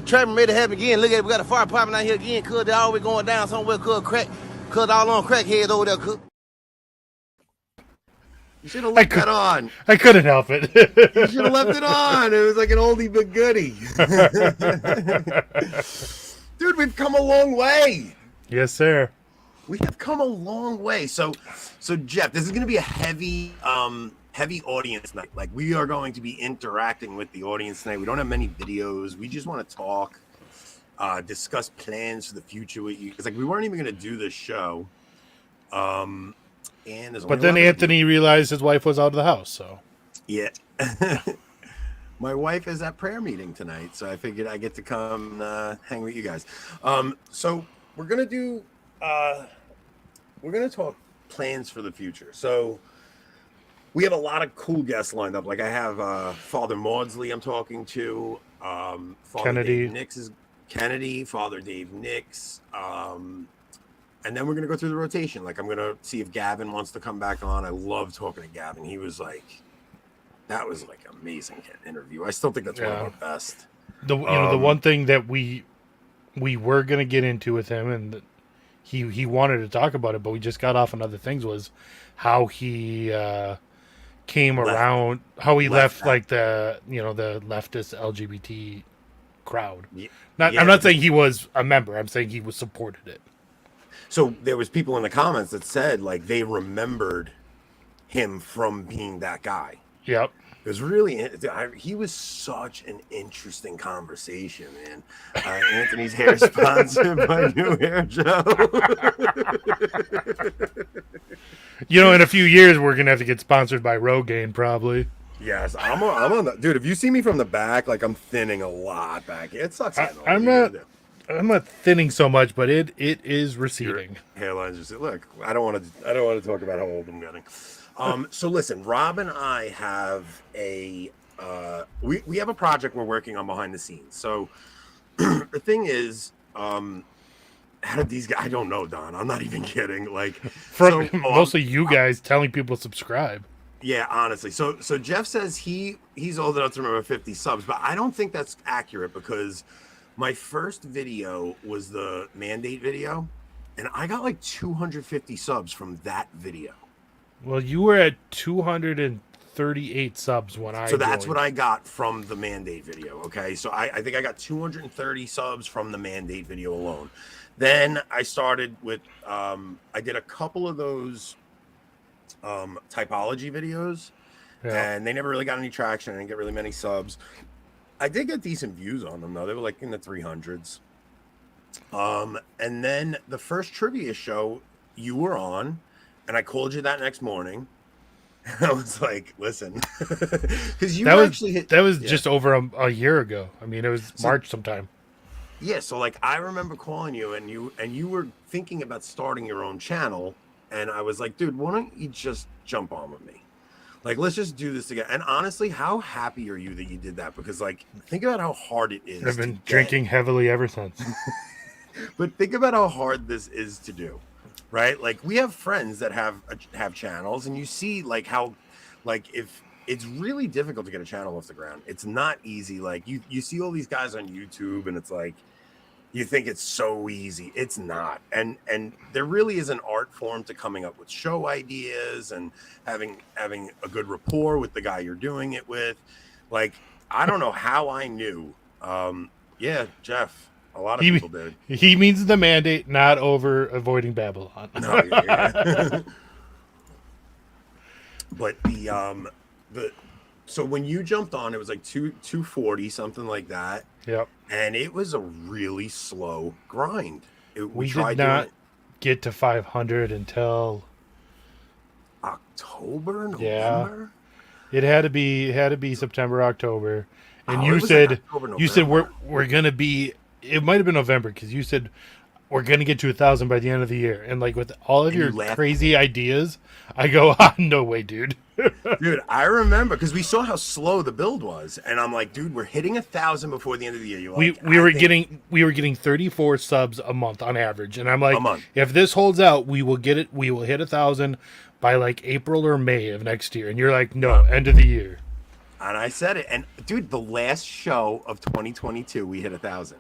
Trap ready to happen again. Look at it, we got a fire popping out here again, cuz they always going down somewhere, cuz all on crackheads over there, cuz. You should have left that on. I couldn't help it. You should have left it on. It was like an oldie but goodie. Dude, we've come a long way. Yes, sir. We have come a long way. So Jeff, this is going to be a heavy audience night. Like, we are going to be interacting with the audience tonight. We don't have many videos. We just want to talk, discuss plans for the future with you. It's like we weren't even going to do this show. But then Anthony realized his wife was out of the house. So yeah, my wife is at prayer meeting tonight, so I figured I get to come hang with you guys. So we're gonna do. We're gonna talk plans for the future. So we have a lot of cool guests lined up. Like I have Father Maudsley I'm talking to, Father Kennedy. Dave Nix is Kennedy, Father Dave Nix, and then we're gonna go through the rotation. Like I'm gonna see if Gavin wants to come back on. I love talking to Gavin. He was like, that was like an amazing interview. I still think that's one of our best. The one thing that we were gonna get into with him, and he wanted to talk about it, but we just got off on other things, was how he came around, how he left like the leftist LGBT crowd. I'm not saying he was a member. I'm saying he was supported it. So there was people in the comments that said like they remembered him from being that guy. Yep. It was really, he was such an interesting conversation, man. Anthony's hair sponsored by New Hair Joe. In a few years, we're going to have to get sponsored by Rogaine, probably. Yes, I'm on the, dude, if you see me from the back, like I'm thinning a lot back. It sucks. I'm not thinning so much, but it is receding. Your hairline's just, look, I don't want to talk about how old I'm getting. So listen, Rob and I have we have a project we're working on behind the scenes. So the thing is, how did these guys? I don't know, Don. I'm not even kidding. Like, mostly you guys telling people to subscribe. Yeah, honestly. So Jeff says he's old enough to remember 50 subs, but I don't think that's accurate because my first video was the mandate video, and I got like 250 subs from that video. Well, you were at 238 subs when I So that's joined. what I got from the mandate video, okay? So I think I got 230 subs from the mandate video alone. Then I started with, I did a couple of those typology videos, and they never really got any traction. I didn't get really many subs. I did get decent views on them, though. They were like in the 300s. And then the first trivia show you were on, and I called you that next morning. I was like, listen, because you actually hit. That was just over a year ago. I mean, it was March sometime. Yeah, so like I remember calling you, and you were thinking about starting your own channel, and I was like, dude, why don't you just jump on with me? Like, let's just do this together. And honestly, how happy are you that you did that? Because like, think about how hard it is. I've been drinking heavily ever since. But think about how hard this is to do. Right, like we have friends that have channels, and you see like how, like if it's really difficult to get a channel off the ground. It's not easy. Like you see all these guys on YouTube, and it's like you think it's so easy. It's not, and there really is an art form to coming up with show ideas and having a good rapport with the guy you're doing it with. Like I don't know how I knew. Yeah, Jeff. A lot of people did. He means the mandate, not over avoiding Babylon. No, yeah. But so when you jumped on, it was like 240, something like that. Yep. And it was a really slow grind. We did not get to 500 until October, November. Yeah. It had to be September, October. And you said we're gonna be. It might have been November because you said we're gonna get to 1,000 by the end of the year, and like with all of your crazy ideas, I go, no way, dude. Dude, I remember because we saw how slow the build was, and I'm like, dude, we're hitting 1,000 before the end of the year. We were getting 34 subs a month on average, and I'm like, if this holds out, we will get it. We will hit 1,000 by like April or May of next year, and you're like, no, end of the year. And I said it. And dude, the last show of 2022, we hit 1,000.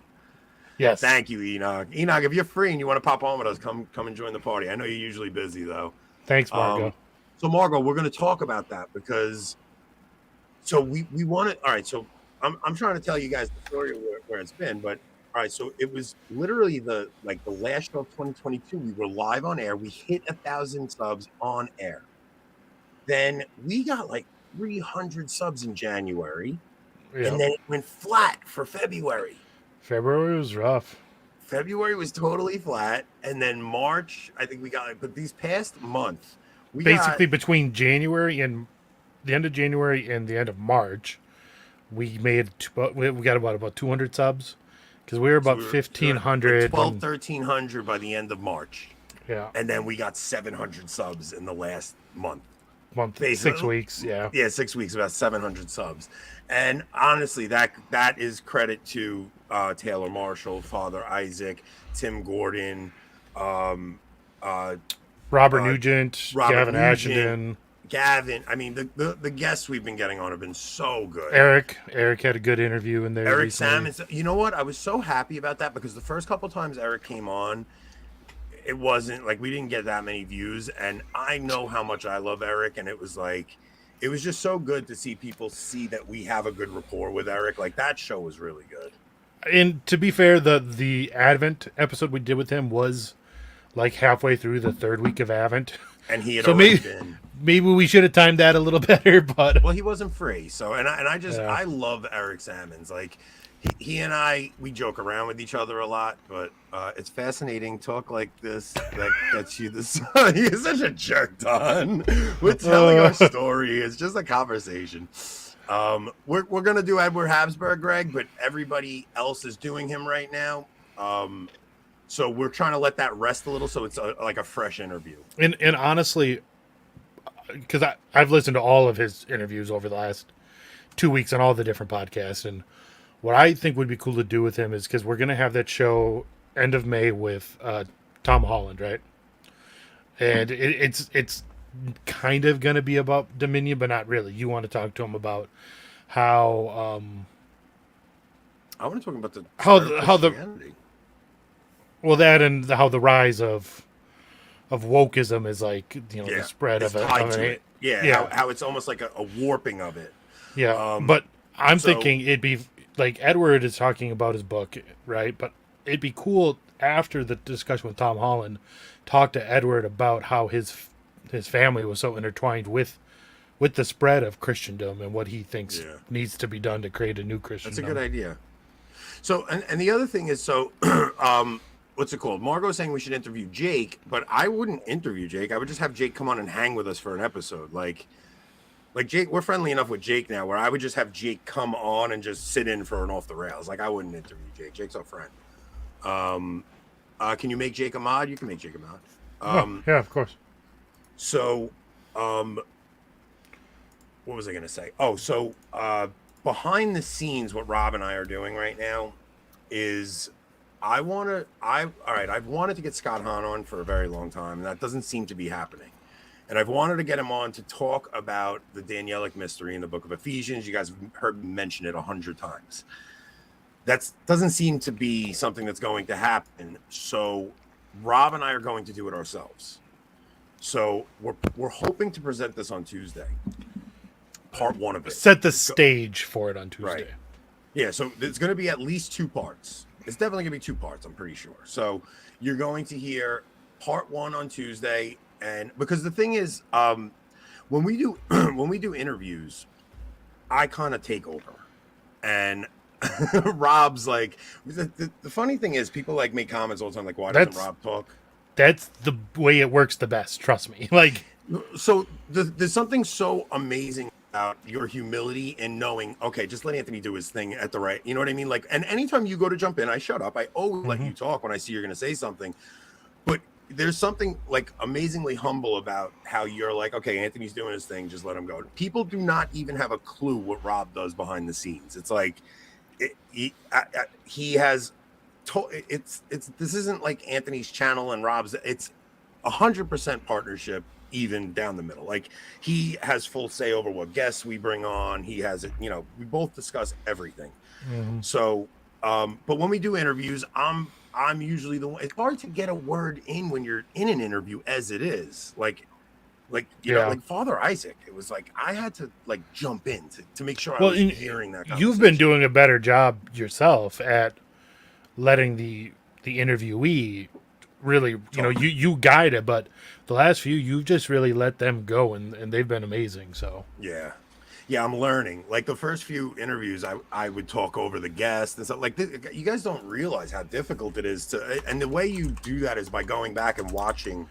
Yes. Thank you, Enoch. Enoch, if you're free and you want to pop on with us, come and join the party. I know you're usually busy though. Thanks, Margot. So Margot, we're going to talk about that because so we want to. All right, so I'm trying to tell you guys the story where it's been, but all right, so it was literally the last show of 2022. We were live on air. We hit 1,000 subs on air. Then we got like 300 subs in January, and then it went flat for February. February was rough. February was totally flat, and then March, I think we got. But these past month, we basically between January and the end of January and the end of March, we got about 200 subs because we were about 1,500, like 1,300 by the end of March. Yeah, and then we got 700 subs in the last month. Basically, 6 weeks. Yeah, 6 weeks, about 700 subs. And honestly, that is credit to Taylor Marshall, Father Isaac, Tim Gordon, Robert Nugent, Gavin Ashenden. Gavin, I mean, the guests we've been getting on have been so good. Eric had a good interview in there. Eric Salmons. You know what? I was so happy about that because the first couple times Eric came on, it wasn't like we didn't get that many views, and I know how much I love Eric, and it was just so good to see people see that we have a good rapport with Eric. Like that show was really good. And to be fair, the Advent episode we did with him was like halfway through the third week of Advent, and he had already been. Maybe we should have timed that a little better, but well, he wasn't free. So I love Eric Salmons. Like he and we joke around with each other a lot, but it's fascinating talk like this that gets you this. He's such a jerk, Don. We're telling our story. It's just a conversation. We're gonna do Edward Habsburg, Greg, but everybody else is doing him right now. So we're trying to let that rest a little, so it's like a fresh interview. And honestly, because I've listened to all of his interviews over the last 2 weeks on all the different podcasts, and what I think would be cool to do with him is because we're going to have that show end of May with Tom Holland, right? And it's kind of going to be about Dominion, but not really. You want to talk to him about how I want to talk about how the rise of wokeism is like, the spread of it. How it's almost like a warping of it. But I'm thinking it'd be like Edward is talking about his book, right? But it'd be cool after the discussion with Tom Holland, talk to Edward about how his family was so intertwined with the spread of Christendom and what he thinks needs to be done to create a new Christendom. That's a good idea. So, and the other thing is, what's it called? Margot's saying we should interview Jake, but I wouldn't interview Jake. I would just have Jake come on and hang with us for an episode. Like Jake, we're friendly enough with Jake now where I would just have Jake come on and just sit in for an off the rails. Like I wouldn't interview Jake. Jake's our friend. Can you make Jake a mod? You can make Jake a mod. Yeah, of course. So, what was I going to say? Oh, so behind the scenes, what Rob and I are doing right now is I've wanted to get Scott Hahn on for a very long time, and that doesn't seem to be happening. And I've wanted to get him on to talk about the Danielic mystery in the book of Ephesians. You guys have heard me mention it 100 times. That doesn't seem to be something that's going to happen. So Rob and I are going to do it ourselves. So we're hoping to present this on Tuesday. Part one of it. Set the stage for it on Tuesday. Right. Yeah, so it's going to be at least 2 parts. It's definitely going to be 2 parts, I'm pretty sure. So you're going to hear part 1 on Tuesday. And because the thing is, when we do interviews, I kind of take over, and Rob's like, the funny thing is, people like make comments all the time, like, why doesn't Rob talk? That's the way it works the best. Trust me. Like, so there's something so amazing about your humility and knowing, okay, just let Anthony do his thing at the right. You know what I mean? Like, and anytime you go to jump in, I shut up. I always let you talk when I see you're going to say something, but there's something like amazingly humble about how you're like, okay, Anthony's doing his thing, just let him go. People do not even have a clue what Rob does behind the scenes. It's like he has it's this isn't like Anthony's channel and Rob's. It's 100% partnership. even down the middle. Like he has full say over what guests we bring on. He has it, you know, we both discuss everything. So, but when we do interviews, I'm usually the one. It's hard to get a word in when you're in an interview as it is. Like you know, like Father Isaac, it was like I had to like jump in to make sure I was hearing that conversation. You've been doing a better job yourself at letting the interviewee really, you know, you guide it, but the last few you've just really let them go, and they've been amazing. So yeah, I'm learning. Like the first few interviews, I would talk over the guest and stuff. Like you guys don't realize how difficult it is to, and the way you do that is by going back and watching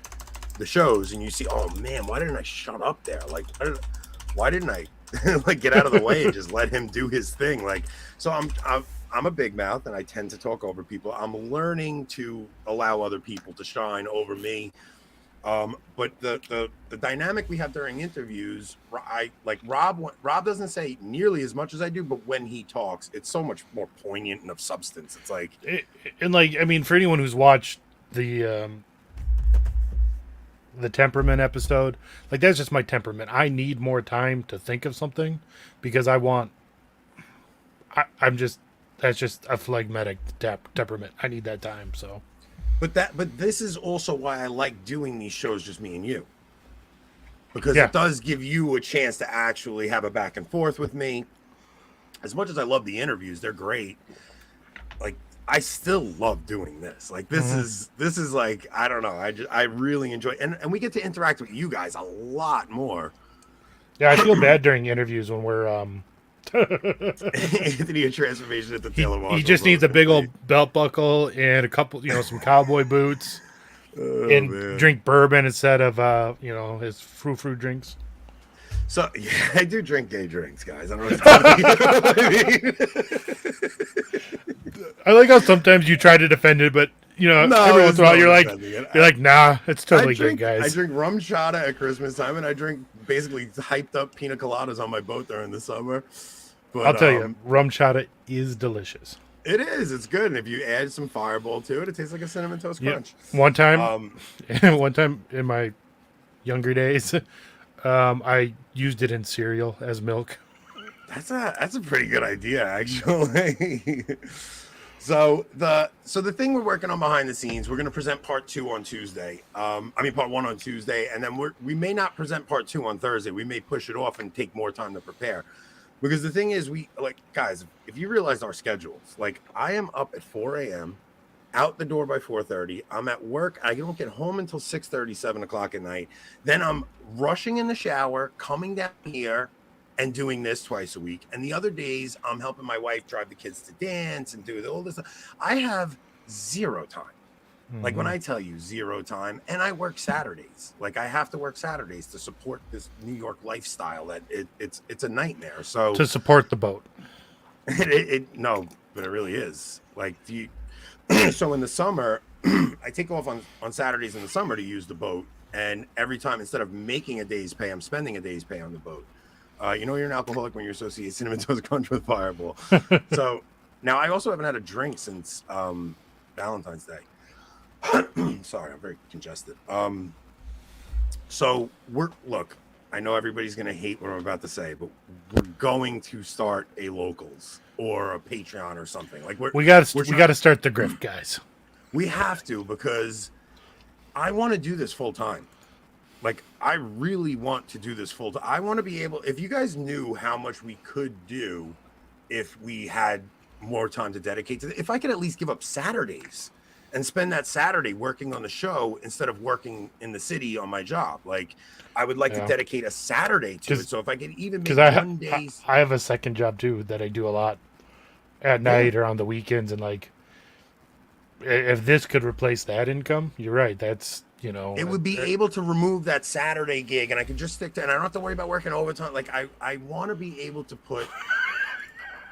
the shows, and you see, oh man, why didn't I shut up there? Like why didn't I like get out of the way and just let him do his thing? Like, so I'm a big mouth and I tend to talk over people. I'm learning to allow other people to shine over me. But the dynamic we have during interviews, Rob doesn't say nearly as much as I do, but when he talks, it's so much more poignant and of substance. It's like, and like, I mean, for anyone who's watched the temperament episode, like that's just my temperament. I need more time to think of something because that's just a phlegmatic temperament. I need that time. So, but this is also why I like doing these shows, just me and you, because it does give you a chance to actually have a back and forth with me. As much as I love the interviews, they're great. Like I still love doing this. Like this is like, I don't know. I really enjoy, and we get to interact with you guys a lot more. Yeah, I feel bad during interviews when we're Anthony, a transformation at the tail of he just needs a big old belt buckle and a couple, you know, some cowboy boots, and drink bourbon instead of his frou-frou drinks. So yeah, I do drink gay drinks, guys. I don't know what to tell you. I like how sometimes you try to defend it, but you know, every once in a while you're like, nah, it's totally good, guys. I drink rum chata at Christmas time, and I drink basically hyped up pina coladas on my boat during the summer. But, I'll tell you, rum chata is delicious. It is. It's good, and if you add some Fireball to it, it tastes like a cinnamon toast crunch. One time in my younger days, I used it in cereal as milk. That's a pretty good idea, actually. So the thing we're working on behind the scenes, we're going to present part 2 on Tuesday. Part 1 on Tuesday, and then we may not present part 2 on Thursday. We may push it off and take more time to prepare. Because the thing is, guys, if you realize our schedules, like I am up at 4 a.m., out the door by 4:30. I'm at work. I don't get home until 6:30, 7 o'clock at night. Then I'm rushing in the shower, coming down here, and doing this twice a week. And the other days, I'm helping my wife drive the kids to dance and do all this stuff. I have zero time. Like when I tell you zero time, and I work Saturdays. Like I have to work Saturdays to support this New York lifestyle that it's a nightmare. So to support the boat. No, but it really is. Like so in the summer, I take off on Saturdays in the summer to use the boat, and every time instead of making a day's pay, I'm spending a day's pay on the boat. You're an alcoholic when you associate cinnamon toast crunch with Fireball. So now I also haven't had a drink since Valentine's Day. Sorry, I'm very congested. So I know everybody's going to hate what I'm about to say, but we're going to start a locals or a Patreon or something. Like we got to start the grift, guys. We have to, because I want to do this full time. Like I really want to do this full time. I want to be able, if you guys knew how much we could do if we had more time to dedicate to it, if I could at least give up Saturdays and spend that Saturday working on the show instead of working in the city on my job. Like I would like to dedicate a Saturday to it. So if I could even make one day. I have a second job too that I do a lot at night or on the weekends. And like, if this could replace that income, you're right. That's, it would be able to remove that Saturday gig, and I can just stick to, and I don't have to worry about working overtime. Like I want to be able to put,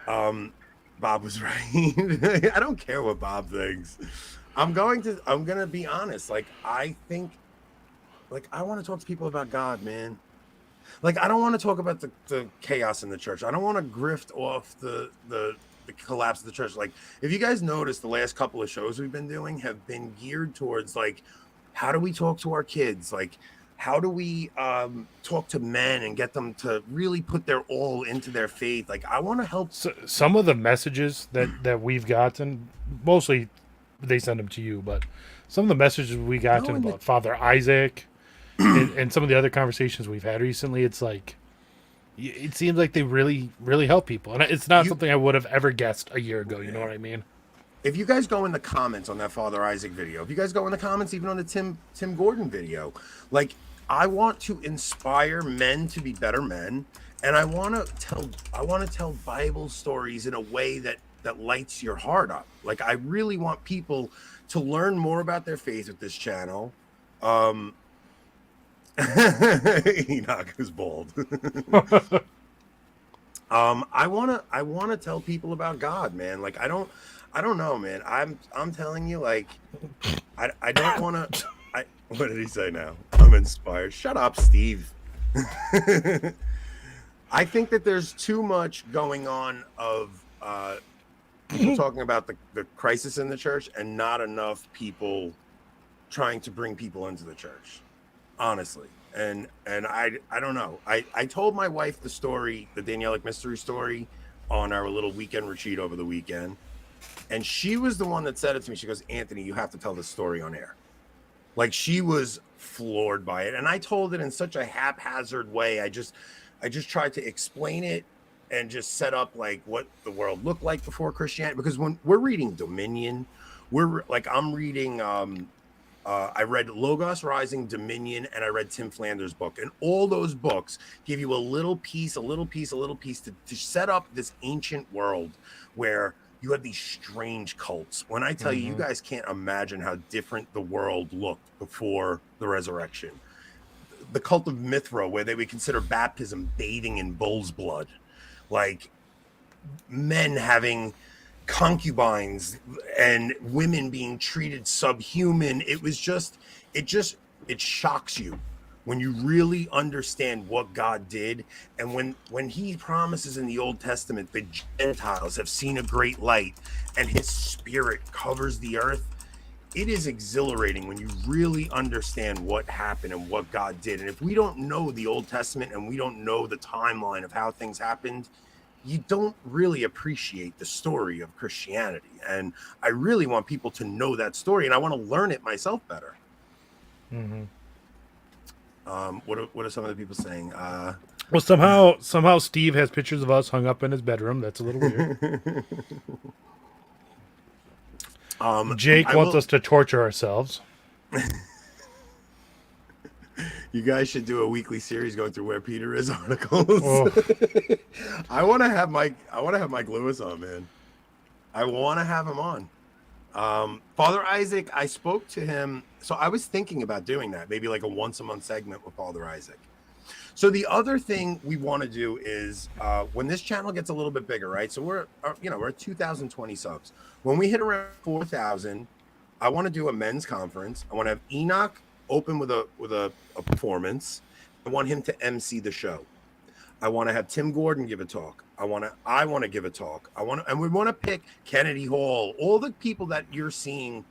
Bob was right. I don't care what Bob thinks. I'm going to be honest. Like, I think, like, I want to talk to people about God, man. Like, I don't want to talk about the chaos in the church. I don't want to grift off the collapse of the church. Like, if you guys notice, the last couple of shows we've been doing have been geared towards, like, how do we talk to our kids? Like, How do we talk to men and get them to really put their all into their faith? Like, I want to help. So, some of the messages that we've gotten, mostly they send them to you, but some of the messages we gotten No, about Father Isaac and some of the other conversations we've had recently, it's like it seems like they really help people, and it's not something I would have ever guessed a year ago. You know what I mean? If you guys go in the comments on that Father Isaac video, if you guys go in the comments even on the Tim Gordon video, like, I want to inspire men to be better men, and I want to tell Bible stories in a way that lights your heart up. Like, I really want people to learn more about their faith with this channel. Enoch is bald. I wanna tell people about God, man. Like, I don't know, man. I'm telling you, like, I don't wanna. What did he say now? I'm inspired. Shut up, Steve. I think that there's too much going on of people talking about the crisis in the church, and not enough people trying to bring people into the church, honestly. And I don't know. I told my wife the story, the Danielic mystery story, on our little weekend retreat over the weekend, and she was the one that said it to me. She goes, "Anthony, you have to tell this story on air." Like, she was floored by it, and I told it in such a haphazard way. I just tried to explain it and just set up like what the world looked like before Christianity. Because when we're reading Dominion, I'm reading. I read Logos Rising, Dominion, and I read Tim Flanders' book, and all those books give you a little piece to set up this ancient world where you have these strange cults. When I tell you guys can't imagine how different the world looked before the resurrection. The cult of Mithra, where they would consider baptism bathing in bull's blood, like men having concubines and women being treated subhuman. It shocks you when you really understand what God did. And when he promises in the Old Testament, the Gentiles have seen a great light and his spirit covers the earth, it is exhilarating when you really understand what happened and what God did. And if we don't know the Old Testament and we don't know the timeline of how things happened, you don't really appreciate the story of Christianity. And I really want people to know that story, and I want to learn it myself better. What are some of the people saying? Well, somehow Steve has pictures of us hung up in his bedroom. That's a little weird. Jake wants us to torture ourselves. You guys should do a weekly series going through where Peter is articles. Oh. I want to have Mike Lewis on, man. I want to have him on. Father Isaac, I spoke to him. So I was thinking about doing that, maybe like a once a month segment with Father Isaac. So the other thing we want to do is when this channel gets a little bit bigger, right? So we're at 2,020 subs. When we hit around 4,000, I want to do a men's conference. I want to have Enoch open with a performance. I want him to MC the show. I want to have Tim Gordon give a talk. I want to give a talk. And we want to pick Kennedy Hall, all the people that you're seeing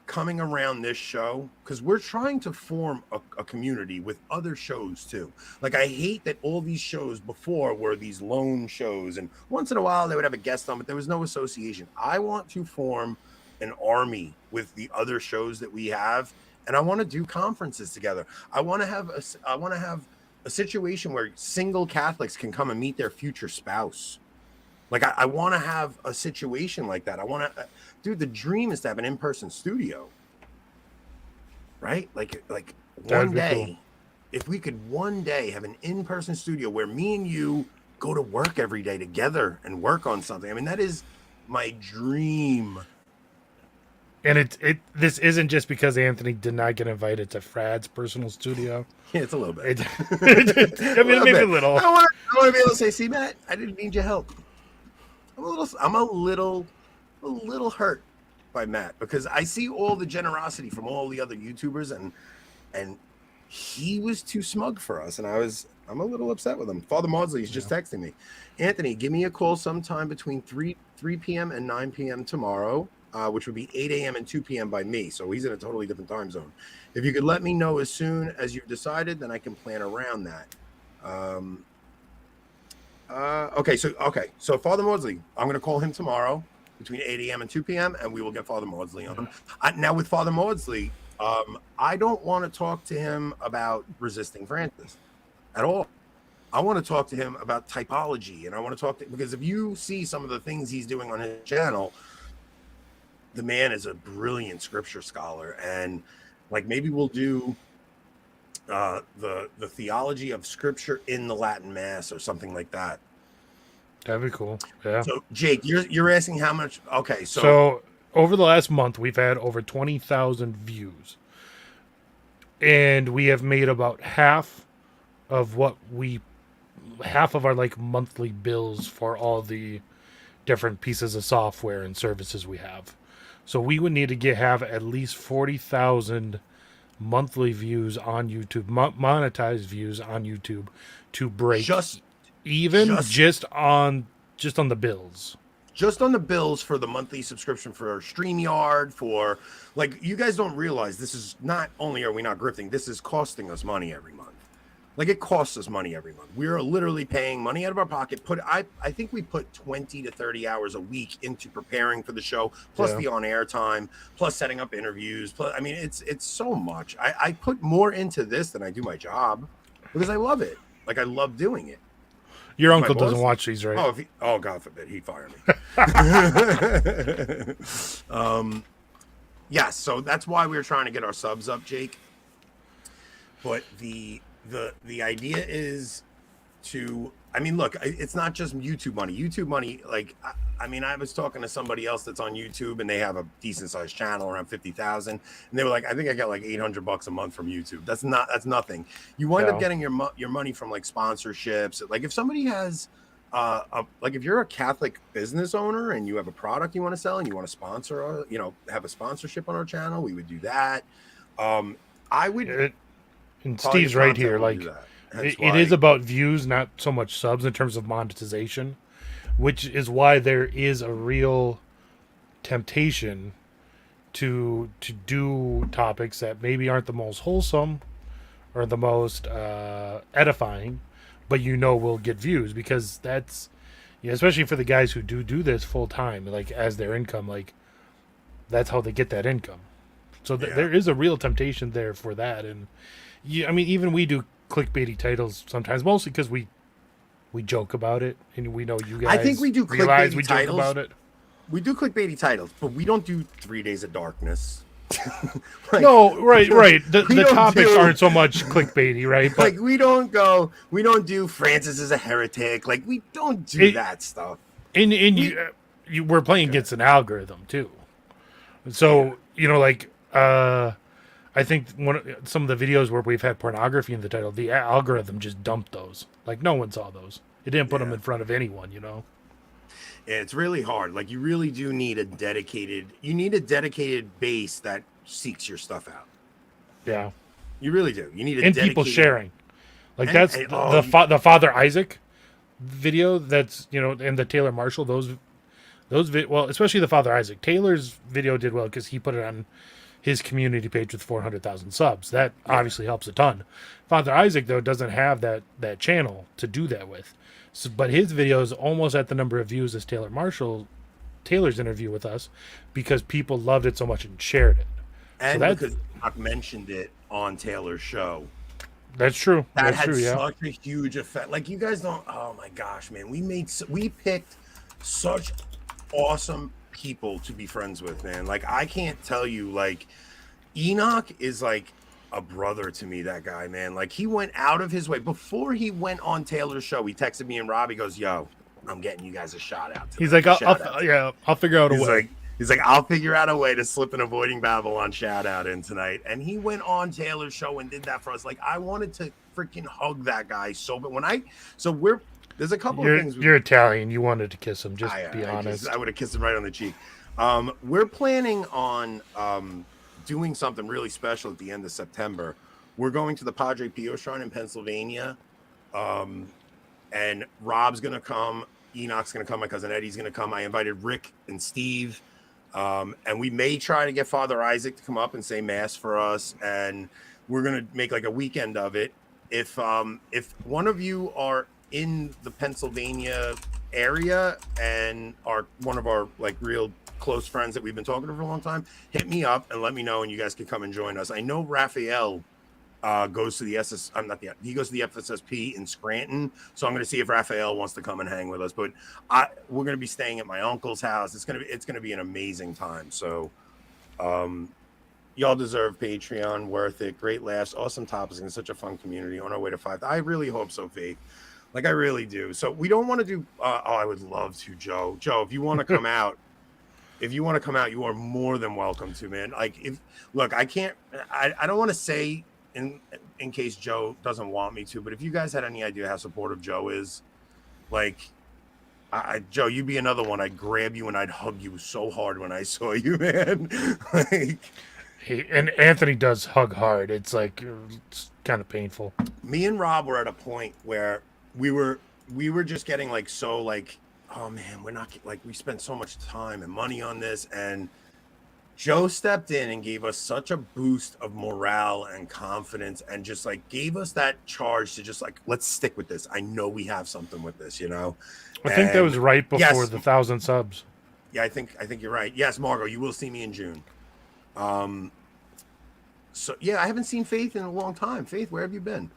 coming around this show, because we're trying to form a community with other shows too. Like, I hate that all these shows before were these lone shows, and once in a while they would have a guest on, but there was no association. I want to form an army with the other shows that we have, and I want to do conferences together. I want to have a situation where single Catholics can come and meet their future spouse. Like, I want to have a situation like that. Dude, the dream is to have an in-person studio, right? Like one day, cool. If we could one day have an in-person studio where me and you go to work every day together and work on something. I mean, that is my dream. And this isn't just because Anthony did not get invited to Frad's personal studio. Yeah, it's a little bit. I mean, maybe a little. I want to be able to say, see, Matt, I didn't need your help. I'm a little hurt by Matt, because I see all the generosity from all the other YouTubers, and he was too smug for us, and I'm a little upset with him. Father Maudsley is just texting me, Anthony, give me a call sometime between 3 p.m. and 9 p.m. tomorrow. which would be 8 a.m. and 2 p.m. by me. So he's in a totally different time zone. If you could let me know as soon as you've decided, then I can plan around that. Okay. So Father Maudsley, I'm going to call him tomorrow between 8 a.m. and 2 p.m. and we will get Father Maudsley on. Now with Father Maudsley, I don't want to talk to him about resisting Francis at all. I want to talk to him about typology, and I want to talk to, because if you see some of the things he's doing on his channel, the man is a brilliant scripture scholar, and like maybe we'll do the theology of scripture in the Latin Mass or something like that. That'd be cool. Yeah. So Jake, you're asking how much? Okay, so over the last month, we've had over 20,000 views, and we have made about half of our like monthly bills for all the different pieces of software and services we have. So we would need to have at least 40,000 monthly views on YouTube, monetized views on YouTube, to break just on the bills. Just on the bills for the monthly subscription for StreamYard, for like, you guys don't realize this is not only are we not grifting, this is costing us money every month. Like, it costs us money every month. We're literally paying money out of our pocket. I think we put 20 to 30 hours a week into preparing for the show, plus the on-air time, plus setting up interviews. Plus, I mean, it's so much. I put more into this than I do my job because I love it. Like, I love doing it. Your uncle doesn't watch these, right? Oh, God forbid, he'd fire me. Yes, so that's why we were trying to get our subs up, Jake. But the idea is to, I mean, look, it's not just YouTube money. YouTube money, like, I mean, I was talking to somebody else that's on YouTube, and they have a decent sized channel, around 50,000, and they were like, I think I got like $800 a month from YouTube. That's nothing. You wind up getting your money from like sponsorships. Like, if somebody has like, if you're a Catholic business owner and you have a product you want to sell and you want to sponsor, have a sponsorship on our channel, we would do that. I would. And Steve's right here. Like, it is about views, not so much subs in terms of monetization, which is why there is a real temptation to do topics that maybe aren't the most wholesome or the most edifying, but will get views, because that's, especially for the guys who do this full time, like as their income, like that's how they get that income. So there is a real temptation there for that. And I mean, even we do clickbaity titles sometimes, mostly because we joke about it, and we know you guys. I think we do clickbaity titles. Joke about it. We do clickbaity titles, but we don't do 3 Days of Darkness. Like, no, right. The topics aren't so much clickbaity, right? But like, we don't do Francis is a heretic. Like, we don't do that stuff. And we're playing against an algorithm too. So I think some of the videos where we've had pornography in the title, the algorithm just dumped those. Like, no one saw those. It didn't put them in front of anyone, Yeah, it's really hard. Like, you really do need a dedicated base that seeks your stuff out. Yeah. You really do. You need people sharing. Like, that's the Father Isaac video, that's, and the Taylor Marshall, well, especially the Father Isaac. Taylor's video did well because he put it on his community page with 400,000 subs. That obviously helps a ton. Father Isaac, though, doesn't have that channel to do that with. So, but his video is almost at the number of views as Taylor's interview with us, because people loved it so much and shared it. And so because Doc mentioned it on Taylor's show. That's true. That had such a huge effect. Like, you guys don't, oh my gosh, man. We picked such awesome people to be friends with, man. Like, I can't tell you, like, Enoch is like a brother to me, that guy, man. Like, he went out of his way. Before he went on Taylor's show, he texted me and Rob. He goes, yo, I'm getting you guys a shout out. He's like, I'll figure out a way. He's like, I'll figure out a way to slip an Avoiding Babylon shout out in tonight. And he went on Taylor's show and did that for us. Like, I wanted to freaking hug that guy so, but there's a couple of things. You're Italian. You wanted to kiss him. Just be honest. I would have kissed him right on the cheek. We're planning on doing something really special at the end of September. We're going to the Padre Pio Shrine in Pennsylvania. And Rob's going to come. Enoch's going to come. My cousin Eddie's going to come. I invited Rick and Steve. And we may try to get Father Isaac to come up and say mass for us, and we're gonna make like a weekend of it. If one of you are in the Pennsylvania area and are one of our like real close friends that we've been talking to for a long time, hit me up and let me know, and you guys can come and join us. I know Raphael goes to the he goes to the FSSP in Scranton, so I'm going to see if Raphael wants to come and hang with us. But we're going to be staying at my uncle's house. It's going to be an amazing time. So, y'all deserve Patreon, worth it. Great laughs, awesome topics, and such a fun community on our way to 5. I really hope so, Faith. Like I really do. So we don't want to do. I would love to, Joe. Joe, if you want to come out. If you want to come out, you are more than welcome to, man. Like, I can't. I don't want to say in case Joe doesn't want me to, but if you guys had any idea how supportive Joe is, like, Joe, you'd be another one. I'd grab you and I'd hug you so hard when I saw you, man. Like, and Anthony does hug hard. It's like it's kind of painful. Me and Rob were at a point where we were just getting like so like, oh man, we're not like we spent so much time and money on this, and Joe stepped in and gave us such a boost of morale and confidence, and just like gave us that charge to just like, let's stick with this. I know we have something with this, you know. I think that was right before yes, the 1,000 subs. Yeah, I think you're right. Yes, Margot, you will see me in June. So yeah, I haven't seen Faith in a long time. Faith, where have you been?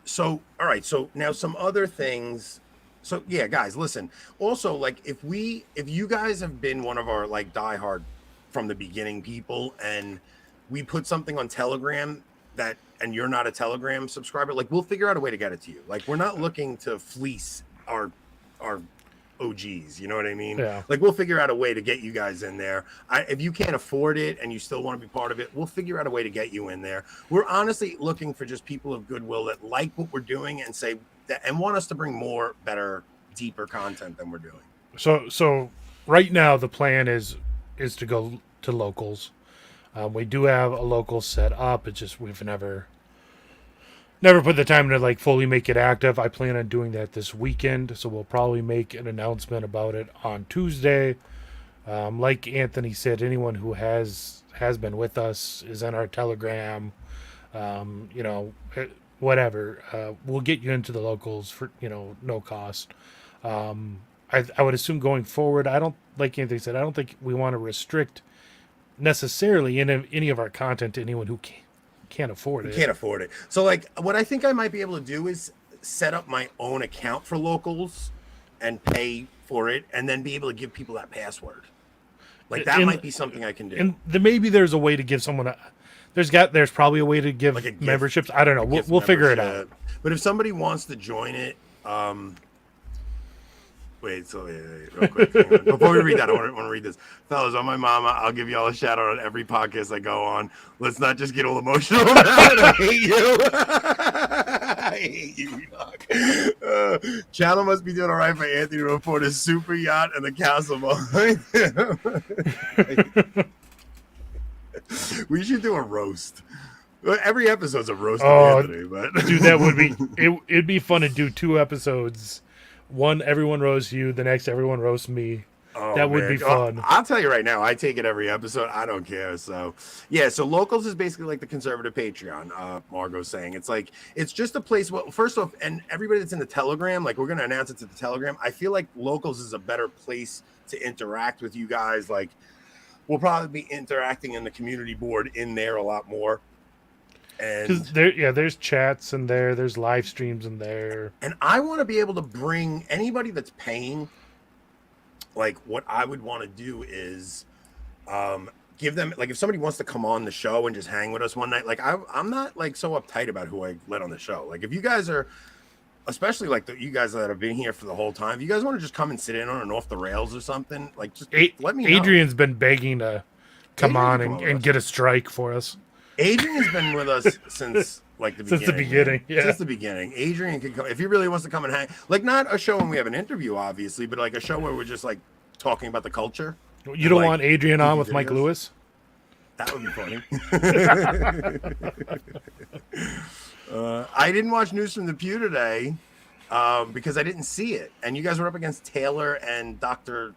So all right, so now some other things. So yeah, guys, listen. Also, like if you guys have been one of our like diehard from the beginning people, and we put something on Telegram and you're not a Telegram subscriber, like we'll figure out a way to get it to you. Like we're not looking to fleece our OGs, you know what I mean? Yeah. Like we'll figure out a way to get you guys in there. If you can't afford it and you still want to be part of it, we'll figure out a way to get you in there. We're honestly looking for just people of goodwill that like what we're doing and say that and want us to bring more, better, deeper content than we're doing. So right now the plan is to go to locals. We do have a local set up. It's just we've never put the time to like fully make it active. I plan on doing that this weekend, so we'll probably make an announcement about it on Tuesday. Like Anthony said, anyone who has been with us is in our Telegram. You know, whatever. We'll get you into the locals for no cost. I would assume going forward, I don't, like Anthony said, I don't think we want to restrict necessarily any of our content to anyone who can't afford it. Can't afford it. So like what I think I might be able to do is set up my own account for locals and pay for it, and then be able to give people that password. Like that might be something I can do. And maybe there's a way to give someone there's probably a way to give like memberships. I don't know. We'll figure it out. But if somebody wants to join it, wait, real quick. Before we read that, I want to read this. Fellas, on my mama, I'll give y'all a shout out on every podcast I go on. Let's not just get all emotional about it. I hate you. I hate you, dog. Channel must be doing all right for Anthony to report his super yacht and the castle behind him. We should do a roast. Every episode's a roast of Anthony, but dude, that would be it'd be fun to do 2 episodes. One, everyone roasts you. The next, everyone roasts me. That would be fun. I'll tell you right now, I take it every episode. I don't care. So, yeah. So locals is basically like the conservative Patreon. Margot's saying it's just a place. Well, first off, and everybody that's in the Telegram, like we're going to announce it to the Telegram. I feel like locals is a better place to interact with you guys. Like we'll probably be interacting in the community board in there a lot more. And there's chats in there, there's live streams in there, and I want to be able to bring anybody that's paying. Like what I would want to do is give them, like if somebody wants to come on the show and just hang with us one night, like I'm not like so uptight about who I let on the show. Like if you guys are, especially like you guys that have been here for the whole time, if you guys want to just come and sit in on an off the rails or something, like just let me know. Adrian's been begging to come on and get a strike for us. Adrian has been with us since like the beginning. Since the beginning, yeah. Since the beginning. Adrian can come if he really wants to come and hang. Like not a show when we have an interview, obviously, but like a show where we're just like talking about the culture. You don't want Adrian on with Mike Lewis? That would be funny. I didn't watch News from the Pew today. because I didn't see it. And you guys were up against Taylor and Father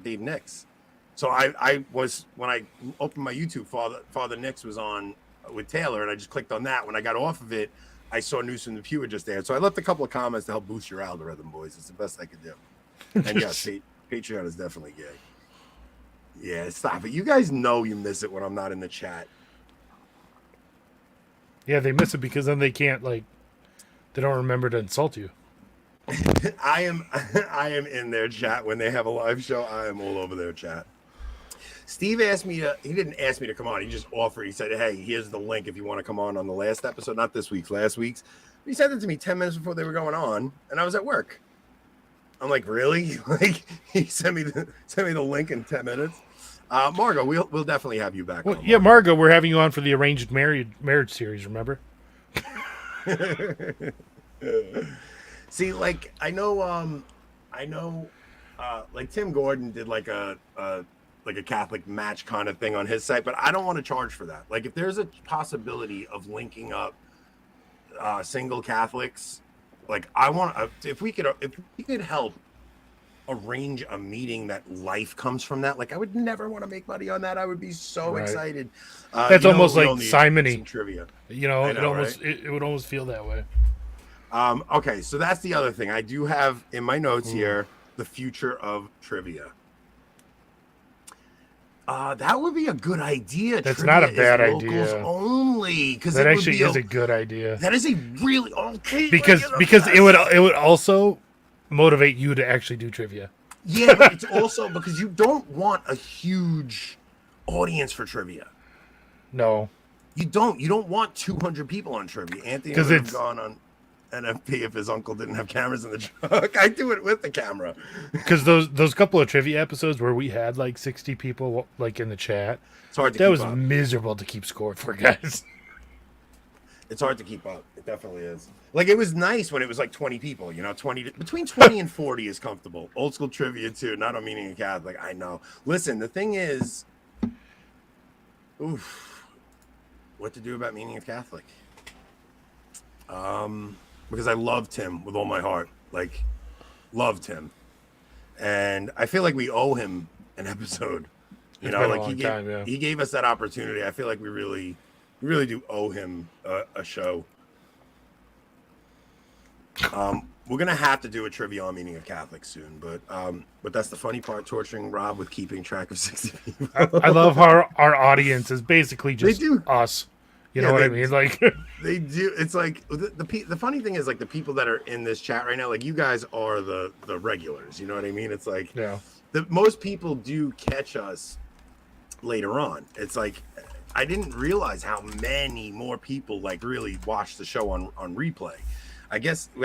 Dave Nix. So I was, when I opened my YouTube, Father Nix was on with Taylor, and I just clicked on that. When I got off of it, I saw News from the Pew had just aired. So I left a couple of comments to help boost your algorithm, boys. It's the best I could do. And yes, Patreon is definitely gay. Yeah, stop it. You guys know you miss it when I'm not in the chat. Yeah, they miss it because then they can't, like, they don't remember to insult you. I am in their chat when they have a live show. I am all over their chat. Steve asked me he didn't ask me to come on. He just offered. He said, hey, here's the link if you want to come on the last episode, not this week's, last week's. He sent it to me 10 minutes before they were going on, and I was at work. I'm like, really? Like, he sent me the link in 10 minutes. Margo, we'll definitely have you back on. Yeah, Margo, we're having you on for the arranged marriage series, remember? See, like, I know like Tim Gordon did like a Catholic match kind of thing on his site, but I don't want to charge for that. Like, if there's a possibility of linking up single Catholics, like, I want if we could help arrange a meeting that life comes from that. Like, I would never want to make money on that. I would be so excited. That's almost like simony trivia. You know, it would almost feel that way. Okay, so that's the other thing. I do have in my notes here the future of trivia. That would be a good idea. That's Trivia not a bad is idea. locals only, because that actually is a good idea. That is a really okay because it would also motivate you to actually do trivia. Yeah, but it's also because you don't want a huge audience for trivia. No, you don't. You don't want 200 people on trivia. Anthony would have gone on NFP if his uncle didn't have cameras in the truck. I do it with the camera. Because those couple of trivia episodes where we had like 60 people like in the chat, it's hard to that keep was up. Miserable to keep score for, guys. It's hard to keep up. It definitely is. Like, it was nice when it was like 20 people, you know, between 20 and 40 is comfortable. Old school trivia too, not on Meaning of Catholic. I know. Listen, the thing is, what to do about Meaning of Catholic? Because I loved him with all my heart, like, loved him, and I feel like we owe him an episode. You know, like he gave us that opportunity. I feel like we really do owe him a show. We're gonna have to do a trivia on Meaning of Catholic soon, but that's the funny part, torturing Rob with keeping track of 60 people. I love how our audience is basically just us. You know what I mean? Like, they do. It's like the funny thing is, like, the people that are in this chat right now, like, you guys are the regulars. You know what I mean? It's like, most people do catch us later on. It's like, I didn't realize how many more people like really watch the show on replay. I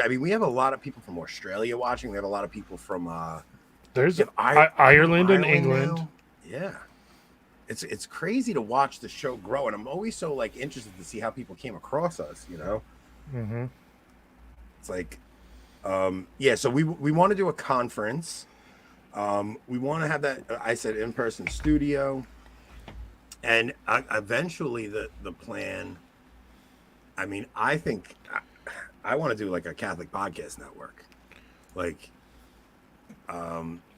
mean, we have a lot of people from Australia watching. We have a lot of people from there's Ireland and England. Now. Yeah. It's crazy to watch the show grow, and I'm always so like interested to see how people came across us, you know. It's like, so we want to do a conference. We want to have that, I said, in-person studio, and eventually the plan, I mean, I think I want to do like a Catholic podcast network, like,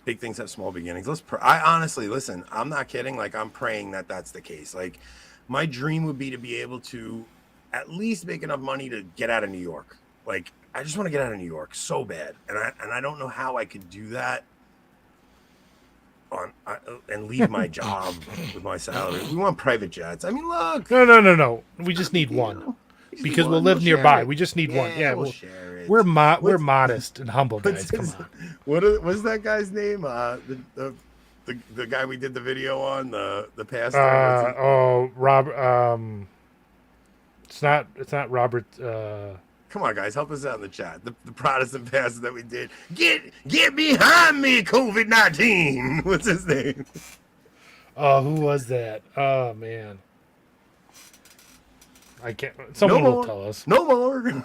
big things have small beginnings. I honestly, listen, I'm not kidding. Like, I'm praying that that's the case. Like, my dream would be to be able to at least make enough money to get out of New York. Like, I just want to get out of New York so bad. And I don't know how I could do that and leave my job with my salary. We want private jets. I mean, look. No. We just need one. Because we'll live nearby. We just need one. Yeah, we'll share it. We're modest and humble, guys. Come on. What's that guy's name? The guy we did the video on, the pastor. Rob. It's not Robert. Come on, guys, help us out in the chat. The Protestant pastor that we did. Get behind me, COVID-19. What's his name? Oh, who was that? Oh man. I can't. Someone will tell us. No more.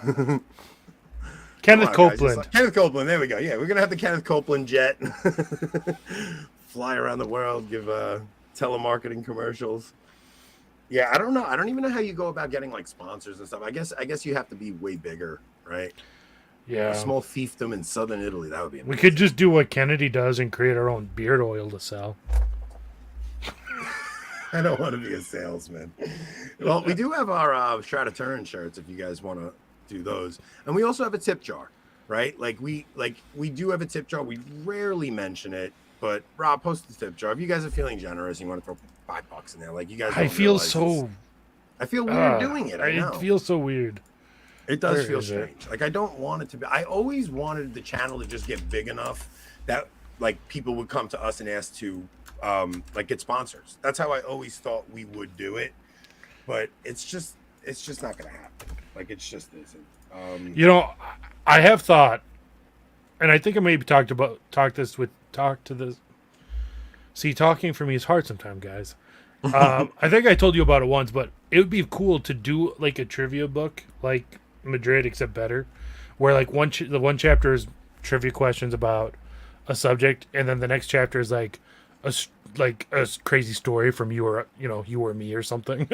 Kenneth Copeland. Kenneth Copeland. There we go. Yeah, we're gonna have the Kenneth Copeland jet fly around the world, give telemarketing commercials. Yeah, I don't know. I don't even know how you go about getting like sponsors and stuff. I guess you have to be way bigger, right? Yeah. A small fiefdom in southern Italy. That would be amazing. We could just do what Kennedy does and create our own beard oil to sell. I don't want to be a salesman. Well, we do have our Stratturn shirts if you guys want to do those, and we also have a tip jar, right? We do have a tip jar. We rarely mention it, but Rob, post the tip jar if you guys are feeling generous and you want to throw $5 in there. Like you guys, I feel so. I feel weird doing it. I know. It feels so weird. It does feel strange. Like I don't want it to be. I always wanted the channel to just get big enough that like people would come to us and ask to like get sponsors. That's how I always thought we would do it, but it's just not gonna happen. Like it just isn't. You know, I have thought, and I think I maybe talked to this. See, talking for me is hard sometimes, guys. I think I told you about it once, but it would be cool to do like a trivia book, like Madrid, except better, where like the one chapter is trivia questions about a subject, and then the next chapter is like a crazy story from you or me or something.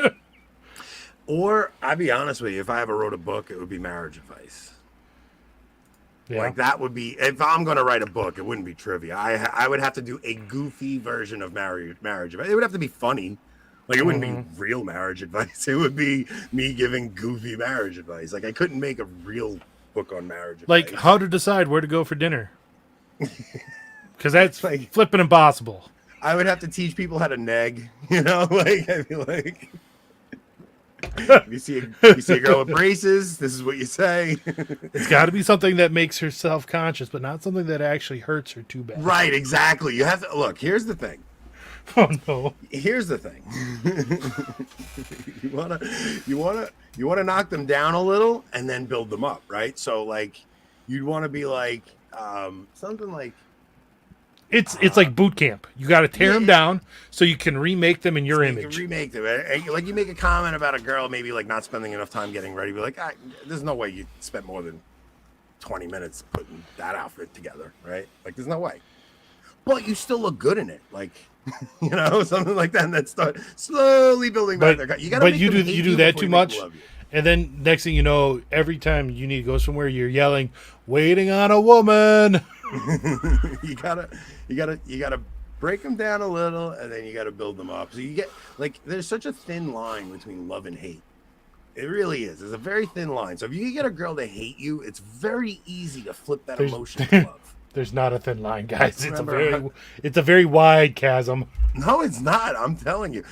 Or I'll be honest with you, if I ever wrote a book, it would be marriage advice. Yeah. Like that would be, if I'm going to write a book, it wouldn't be trivia. I would have to do a goofy version of marriage advice. It would have to be funny. Like it wouldn't be real marriage advice. It would be me giving goofy marriage advice. Like I couldn't make a real book on marriage advice. Like how to decide where to go for dinner. Because that's like flipping impossible. I would have to teach people how to neg, like I'd be like, you see a girl with braces, this is what you say. It's got to be something that makes her self-conscious, but not something that actually hurts her too bad. Right, exactly. You have to look. Here's the thing. Oh no. Here's the thing. you wanna knock them down a little and then build them up, right? So like, you'd want to be like something like. It's like boot camp. You got to tear them down so you can remake them in your image. You can remake them. Like you make a comment about a girl maybe like not spending enough time getting ready. Be like, there's no way you spent more than 20 minutes putting that outfit together, right? Like there's no way. But you still look good in it, like something like that. And then start slowly building back their. You got. You do that too much, and then next thing you know, every time you need to go somewhere, you're yelling, "Waiting on a woman." you gotta break them down a little, and then you gotta build them up. So you get like there's such a thin line between love and hate. It really is. There's a very thin line. So if you can get a girl to hate you, it's very easy to flip that emotion to love. There's not a thin line, guys. It's a very wide chasm. No, it's not. I'm telling you.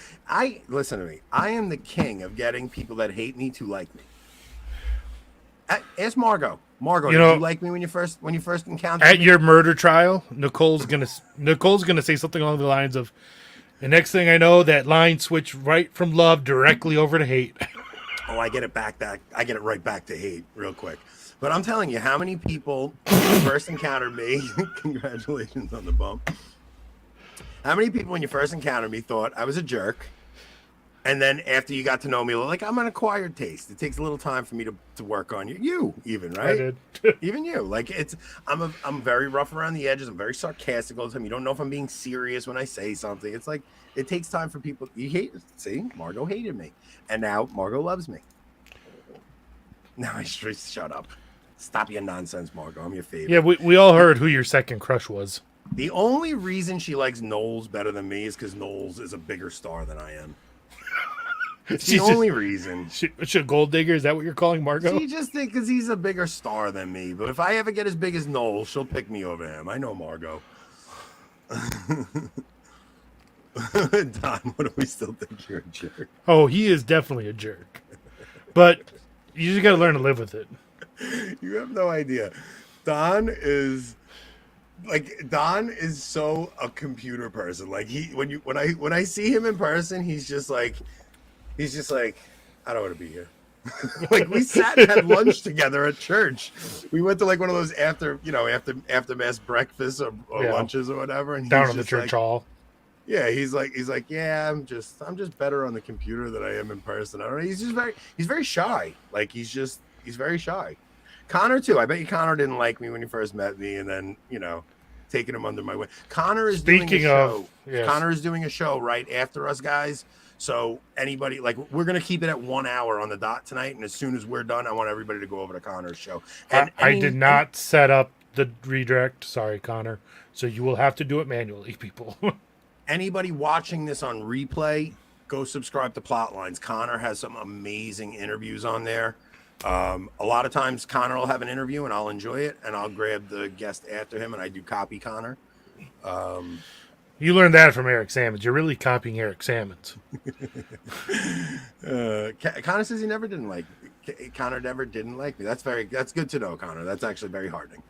Listen to me. I am the king of getting people that hate me to like me. Ask Margot. Margot, did you like me when you first encountered at me? Your murder trial? Nicole's gonna say something along the lines of, the next thing I know, that line switched right from love directly over to hate. Oh, I get it right back to hate real quick. But I'm telling you, how many people first encountered me? Congratulations on the bump. How many people when you first encountered me thought I was a jerk? And then after you got to know me, like I'm an acquired taste. It takes a little time for me to work on you. You even, right? I did. Even you. Like I'm very rough around the edges. I'm very sarcastic all the time. You don't know if I'm being serious when I say something. It's like it takes time for people. See, Margot hated me, and now Margot loves me. Now I straight shut up. Stop your nonsense, Margot. I'm your favorite. Yeah, we all heard who your second crush was. The only reason she likes Knowles better than me is because Knowles is a bigger star than I am. It's the only reason. She a gold digger? Is that what you're calling Margot? She just thinks because he's a bigger star than me. But if I ever get as big as Knowles, she'll pick me over him. I know Margot. Don, what do we still think you're a jerk? Oh, he is definitely a jerk. But you just got to learn to live with it. You have no idea. Don is so a computer person. Like when I see him in person, he's just like I don't want to be here. Like we sat and had lunch together at church. We went to like one of those after mass breakfasts or lunches or whatever, and down in the church hall. Yeah, he's like, yeah, I'm just better on the computer than I am in person. I don't know. He's very shy. Like he's very shy. Connor too. I bet you Connor didn't like me when he first met me, and then taking him under my wing. Connor is doing a show. Yes. Connor is doing a show right after us guys. So anybody, like, we're going to keep it at 1 hour on the dot tonight. And as soon as we're done, I want everybody to go over to Connor's show. And I did not set up the redirect. Sorry, Connor. So you will have to do it manually, people. Anybody watching this on replay, go subscribe to Plotlines. Connor has some amazing interviews on there. A lot of times Connor will have an interview and I'll enjoy it. And I'll grab the guest after him and I do copy Connor. You learned that from Eric Sammons. You're really copying Eric Sammons. Connor says he never didn't like me. Connor never didn't like me. That's good to know, Connor. That's actually very heartening.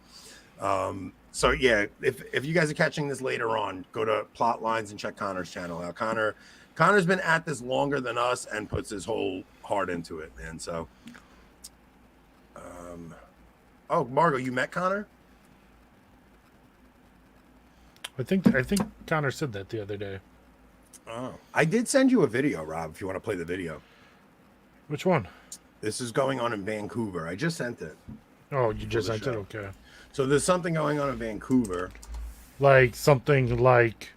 So yeah, if you guys are catching this later on, go to Plotlines and check Connor's channel out. Connor's been at this longer than us and puts his whole heart into it, man. So, oh, Margo, you met Connor? I think Connor said that the other day. Oh, I did send you a video, Rob, if you want to play the video. Which one? This is going on in Vancouver. I just sent it. Oh, you just sent it? Okay. So there's something going on in Vancouver. Like something like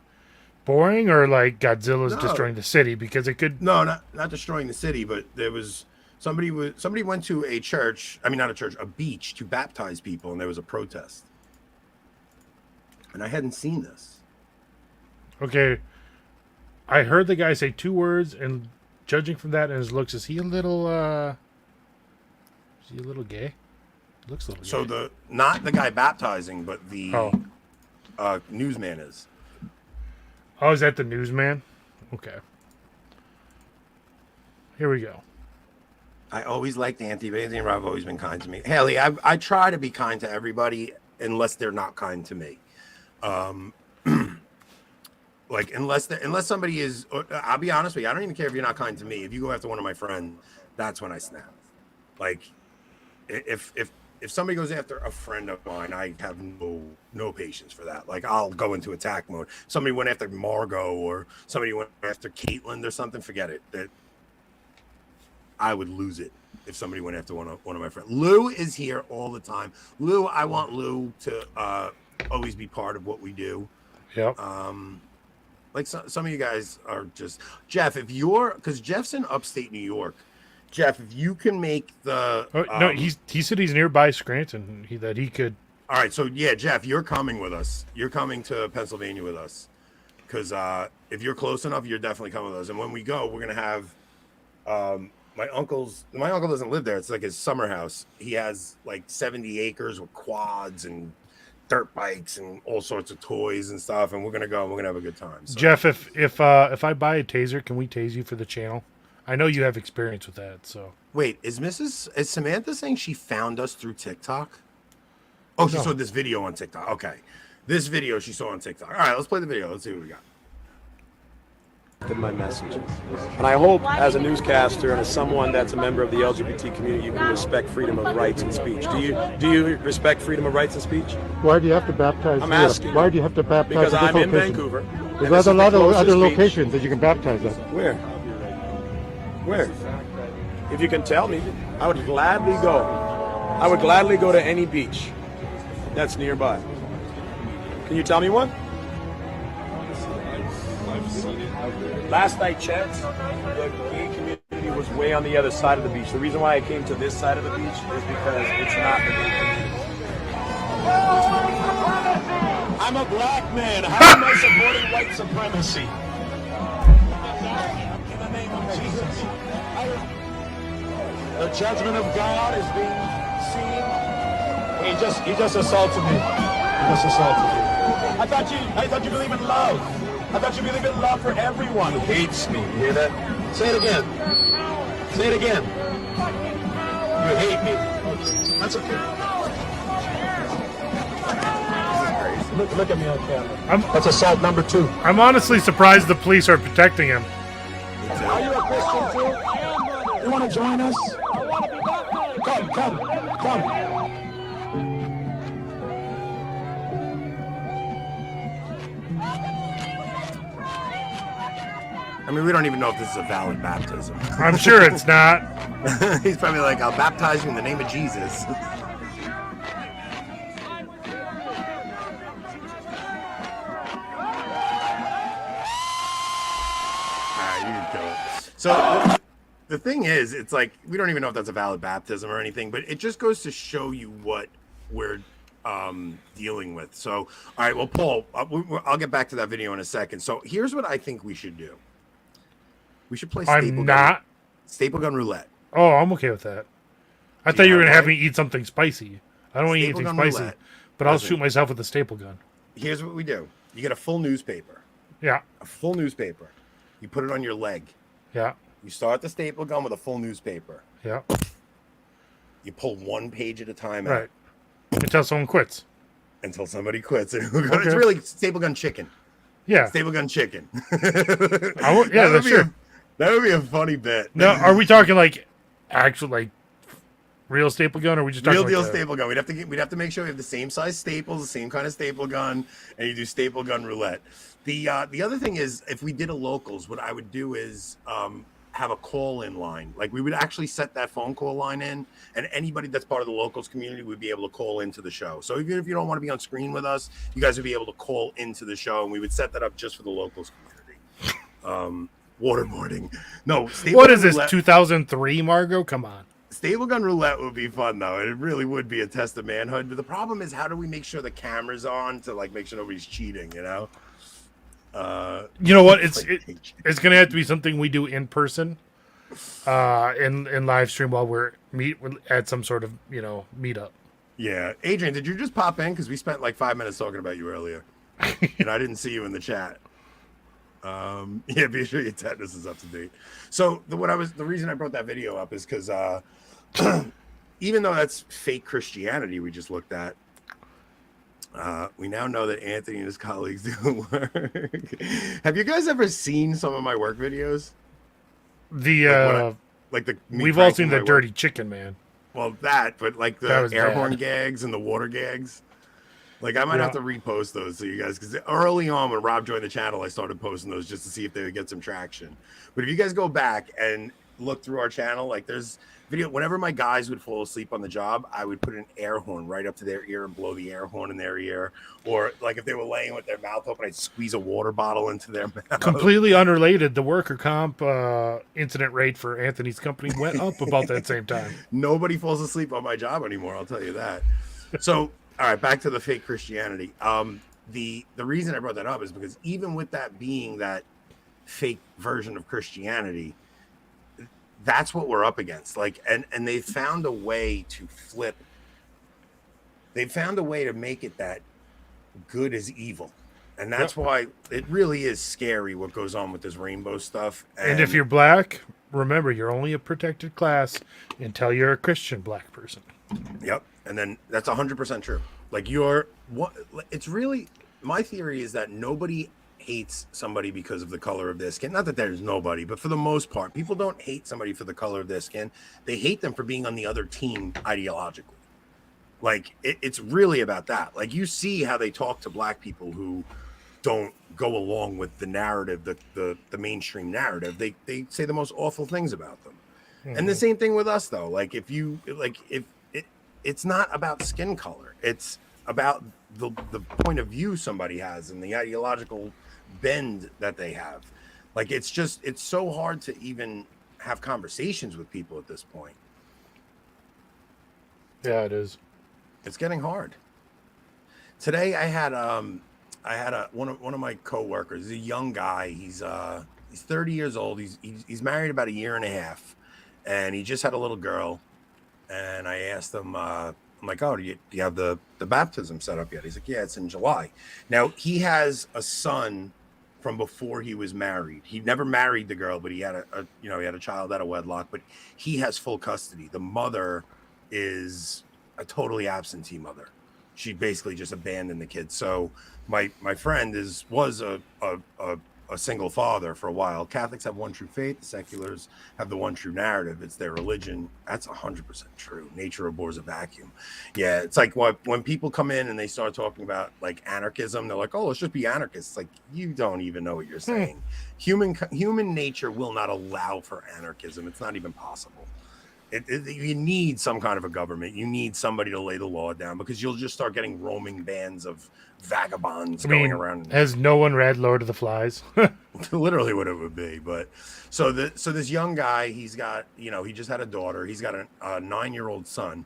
boring or like Godzilla's destroying the city? Because it could... No, not destroying the city, but there was... Somebody went to a church, I mean, not a church, a beach to baptize people, and there was a protest. And I hadn't seen this. Okay. I heard the guy say 2 words, and judging from that and his looks, is he a little gay? Looks a little gay. So not the guy baptizing, but the newsman is. Oh, is that the newsman? Okay. Here we go. I always liked Anthony, but Anthony and Rob have always been kind to me. Haley, I try to be kind to everybody unless they're not kind to me. Like unless somebody is, I'll be honest with you, I don't even care if you're not kind to me. If you go after one of my friends, that's when I snap. Like if somebody goes after a friend of mine, I have no patience for that. Like I'll go into attack mode. Somebody went after Margot or somebody went after Caitlin or something, forget it. That I would lose it if somebody went after one of my friends. Lou is here all the time. Lou, I want Lou to always be part of what we do. Yep. Like some of you guys are just Jeff. Because Jeff's in upstate New York. Jeff, if you can make the no, he said he's nearby Scranton. That he could. All right, so yeah, Jeff, you're coming with us. You're coming to Pennsylvania with us. Because if you're close enough, you're definitely coming with us. And when we go, we're gonna have my uncle doesn't live there. It's like his summer house. He has like 70 acres with quads and dirt bikes and all sorts of toys and stuff. And we're gonna go. And we're gonna have a good time. So. Jeff, if I buy a taser, can we tase you for the channel? I know you have experience with that. So wait, is Samantha saying she found us through TikTok? Oh, she saw this video on TikTok. Okay, this video she saw on TikTok. All right, let's play the video. Let's see what we got. In my message. And I hope as a newscaster and as someone that's a member of the LGBT community, you can respect freedom of rights and speech. Do you respect freedom of rights and speech? Why do you have to baptize? I'm asking. Why do you have to baptize? Because I'm in location? Vancouver. There's a lot of other locations that you can baptize at. Where? If you can tell me, I would gladly go. I would gladly go to any beach that's nearby. Can you tell me one? Last I checked, the gay community was way on the other side of the beach. The reason why I came to this side of the beach is because it's not the gay community. I'm a black man. How am I supporting white supremacy? In the name of Jesus. The judgment of God is being seen. He just assaulted me. I thought you believe in love. I thought you believe in love for everyone who hates me. You hear that? Say it again. Say it again. You hate me. That's okay. Look at me on camera. That's assault number 2. I'm honestly surprised the police are protecting him. Are you a Christian too? You want to join us? I want to be baptized. Come. I mean, we don't even know if this is a valid baptism. I'm sure it's not. He's probably like, I'll baptize you in the name of Jesus. So the thing is, it's like we don't even know if that's a valid baptism or anything, but it just goes to show you what we're dealing with. So, all right, well, Paul, I'll get back to that video in a second. So here's what I think we should do. We should play staple gun roulette. Oh, I'm okay with that. I thought you were going to have me eat something spicy. I don't want to eat anything spicy, roulette. But I'll shoot myself with a staple gun. Here's what we do. You get a full newspaper. Yeah. A full newspaper. You put it on your leg. Yeah. You start the staple gun with a full newspaper. Yeah. You pull one page at a time out. Right. Until someone quits. Until somebody quits. It's really staple gun chicken. Yeah. Staple gun chicken. That's true. That would be a funny bit. Now, are we talking like actual like real staple gun, or are we just talking real deal staple gun? We'd have to make sure we have the same size staples, the same kind of staple gun, and you do staple gun roulette. The other thing is, if we did a locals, what I would do is have a call-in line. Like we would actually set that phone call line in, and anybody that's part of the locals community would be able to call into the show. So even if you don't want to be on screen with us, you guys would be able to call into the show, and we would set that up just for the locals community. Waterboarding. No. What is this, 2003, Margot? Come on. Staple gun roulette would be fun, though. It really would be a test of manhood. But the problem is, how do we make sure the camera's on to like make sure nobody's cheating? You know. You know what? It's gonna have to be something we do in person, in live stream while we're at some sort of meetup. Yeah, Adrian, did you just pop in? Because we spent like 5 minutes talking about you earlier, and I didn't see you in the chat. Yeah, be sure your tetanus is up to date. So the reason I brought that video up is because even though that's fake Christianity we just looked at, we now know that Anthony and his colleagues do work. Have you guys ever seen some of my work videos? We've all seen the dirty chicken man. Well, but like the air horn gags and the water gags. Like, I might have to repost those to you guys, because early on when Rob joined the channel, I started posting those just to see if they would get some traction. But if you guys go back and look through our channel, like there's video, whenever my guys would fall asleep on the job, I would put an air horn right up to their ear and blow the air horn in their ear. Or like if they were laying with their mouth open, I'd squeeze a water bottle into their mouth. Completely unrelated, the worker comp incident rate for Anthony's company went up about that same time. Nobody falls asleep on my job anymore, I'll tell you that. So all right, back to the fake Christianity. The reason I brought that up is because even with that being that fake version of Christianity, that's what we're up against. Like, and they found a way to flip. They found a way to make it that good is evil, and that's why it really is scary what goes on with this rainbow stuff. And if you're black, remember you're only a protected class until you're a Christian black person. Yep. And then that's 100% true. Like it's really, my theory is that nobody hates somebody because of the color of their skin. Not that there's nobody, but for the most part, people don't hate somebody for the color of their skin. They hate them for being on the other team ideologically. Like it's really about that. Like you see how they talk to black people who don't go along with the narrative, the mainstream narrative. They say the most awful things about them. Mm-hmm. And the same thing with us though. Like if it's not about skin color. It's about the point of view somebody has and the ideological bend that they have. Like it's so hard to even have conversations with people at this point. Yeah, it is. It's getting hard. Today I had one of my coworkers. He's a young guy. He's 30 years old. He's married about a year and a half, and he just had a little girl. And I asked him, I'm like, oh, do you have the baptism set up yet? He's like, yeah, it's in July. Now, he has a son from before he was married. He never married the girl, but he had he had a child out of wedlock, but he has full custody. The mother is a totally absentee mother. She basically just abandoned the kid. So my friend was a single father for a while. Catholics have one true faith. The seculars have the one true narrative. It's their religion. That's 100% true. Nature abhors a vacuum. Yeah, it's like when people come in and they start talking about like anarchism, they're like, oh, let's just be anarchists. Like, you don't even know what you're saying. Human nature will not allow for anarchism. It's not even possible. You need some kind of a government. You need somebody to lay the law down, because you'll just start getting roaming bands of vagabonds going around. Has no one read Lord of the Flies? Literally what it would be. But so this young guy, he's got, he just had a daughter. He's got a 9-year-old son.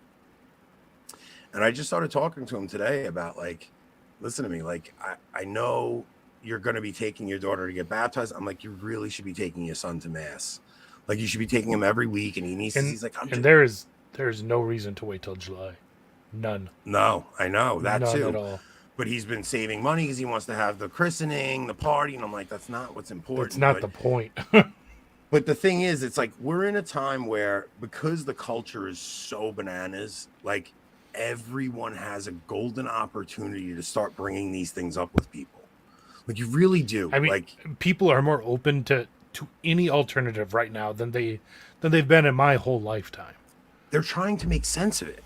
And I just started talking to him today about, like, listen to me, like, I know you're going to be taking your daughter to get baptized. I'm like, you really should be taking your son to mass. Like, you should be taking him every week. And he's like, there is no reason to wait till July. None. No, I know that None too. at all. But he's been saving money because he wants to have the christening, the party. And I'm like, that's not what's important. That's not the point. But the thing is, it's like, we're in a time where, because the culture is so bananas, like, everyone has a golden opportunity to start bringing these things up with people. Like, you really do. I mean, like, people are more open to any alternative right now than they've been in my whole lifetime. They're trying to make sense of it.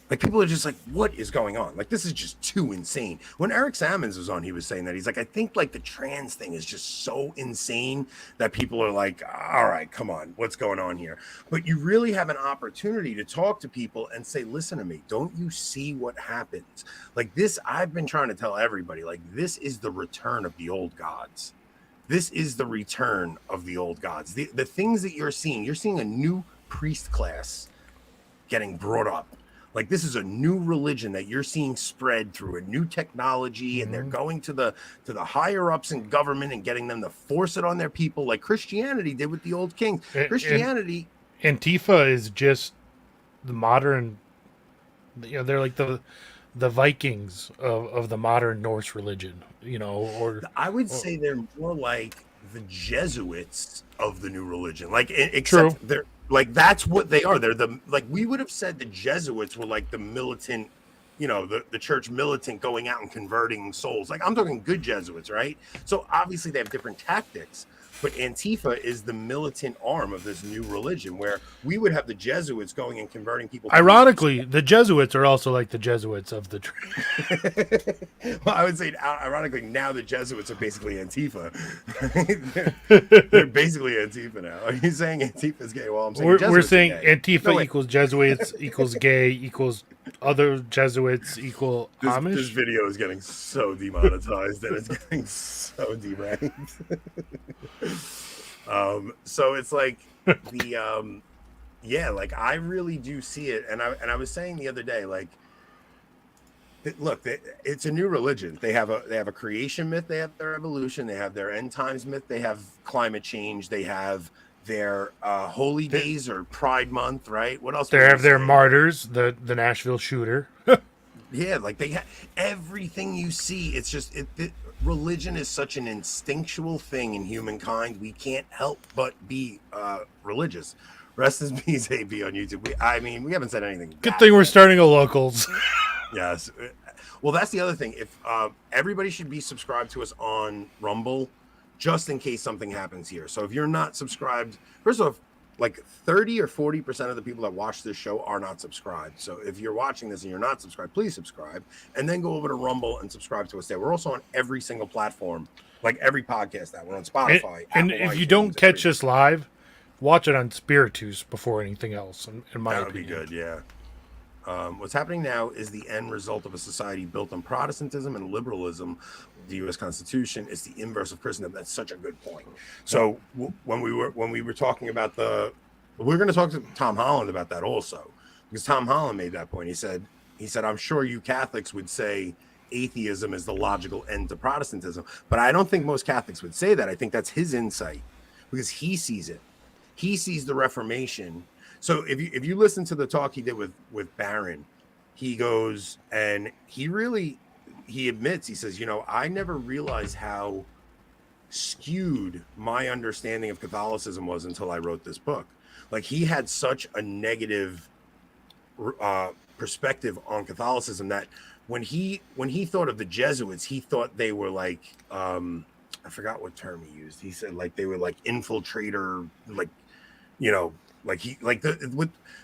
Like, people are just like, what is going on? Like, this is just too insane. When Eric Sammons was on, he was saying that. He's like, I think, like, the trans thing is just so insane that people are like, all right, come on, what's going on here? But you really have an opportunity to talk to people and say, listen to me, don't you see what happens? Like, this, I've been trying to tell everybody, like, this is the return of the old gods. This is the return of the old gods. The things that you're seeing a new priest class getting brought up. Like, this is a new religion that you're seeing spread through a new technology, and they're going to the higher ups in government and getting them to force it on their people, like Christianity did with the old kings. Christianity, Antifa is just the modern. They're like the Vikings of the modern Norse religion. Or I would say they're more like the Jesuits of the new religion. Like, except True. they're. Like, that's what they are. They're we would have said the Jesuits were like the militant, the church militant going out and converting souls. Like, I'm talking good Jesuits, right? So obviously they have different tactics, but Antifa is the militant arm of this new religion, where we would have the Jesuits going and converting people. Ironically, the Jesuits are also like the Jesuits of the Well, I would say, ironically, now the Jesuits are basically Antifa. They're basically Antifa now. Are you saying Antifa is gay? Well, I'm saying we're saying gay. Antifa equals Jesuits equals gay equals other Jesuits equal Amish. This video is getting so demonetized and it's getting so deranked. So it's like the like, I really do see it, and I was saying the other day, like, look, it's a new religion. They have a creation myth, they have their evolution, they have their end times myth, they have climate change, they have their holy days or Pride Month, right? What else? They have their martyrs, the Nashville shooter. Yeah, like, they have everything you see. It's just religion is such an instinctual thing in humankind. We can't help but be religious. Rest in peace, AB on YouTube. We haven't said anything. Good thing we're starting a locals. Yes. Well, that's the other thing. If everybody should be subscribed to us on Rumble, just in case something happens here. So if you're not subscribed, first off, like 30 or 40% of the people that watch this show are not subscribed. So if you're watching this and you're not subscribed, please subscribe, and then go over to Rumble and subscribe to us there. We're also on every single platform, like every podcast that we're on Spotify. And if you don't catch us live, watch it on Spiritus before anything else, in my opinion. That would be good, yeah. What's happening now is the end result of a society built on Protestantism and liberalism. The U.S. Constitution is the inverse of Christendom. That's such a good point. So when we were talking about we're going to talk to Tom Holland about that also, because Tom Holland made that point. He said, I'm sure you Catholics would say atheism is the logical end to Protestantism, but I don't think most Catholics would say that. I think that's his insight, because he sees it. He sees the Reformation. So if you listen to the talk he did with Barron, he goes and he admits, he says, I never realized how skewed my understanding of Catholicism was until I wrote this book. Like, he had such a negative perspective on Catholicism that when he thought of the Jesuits, he thought they were like, I forgot what term he used. He said, like, they were like infiltrator, like,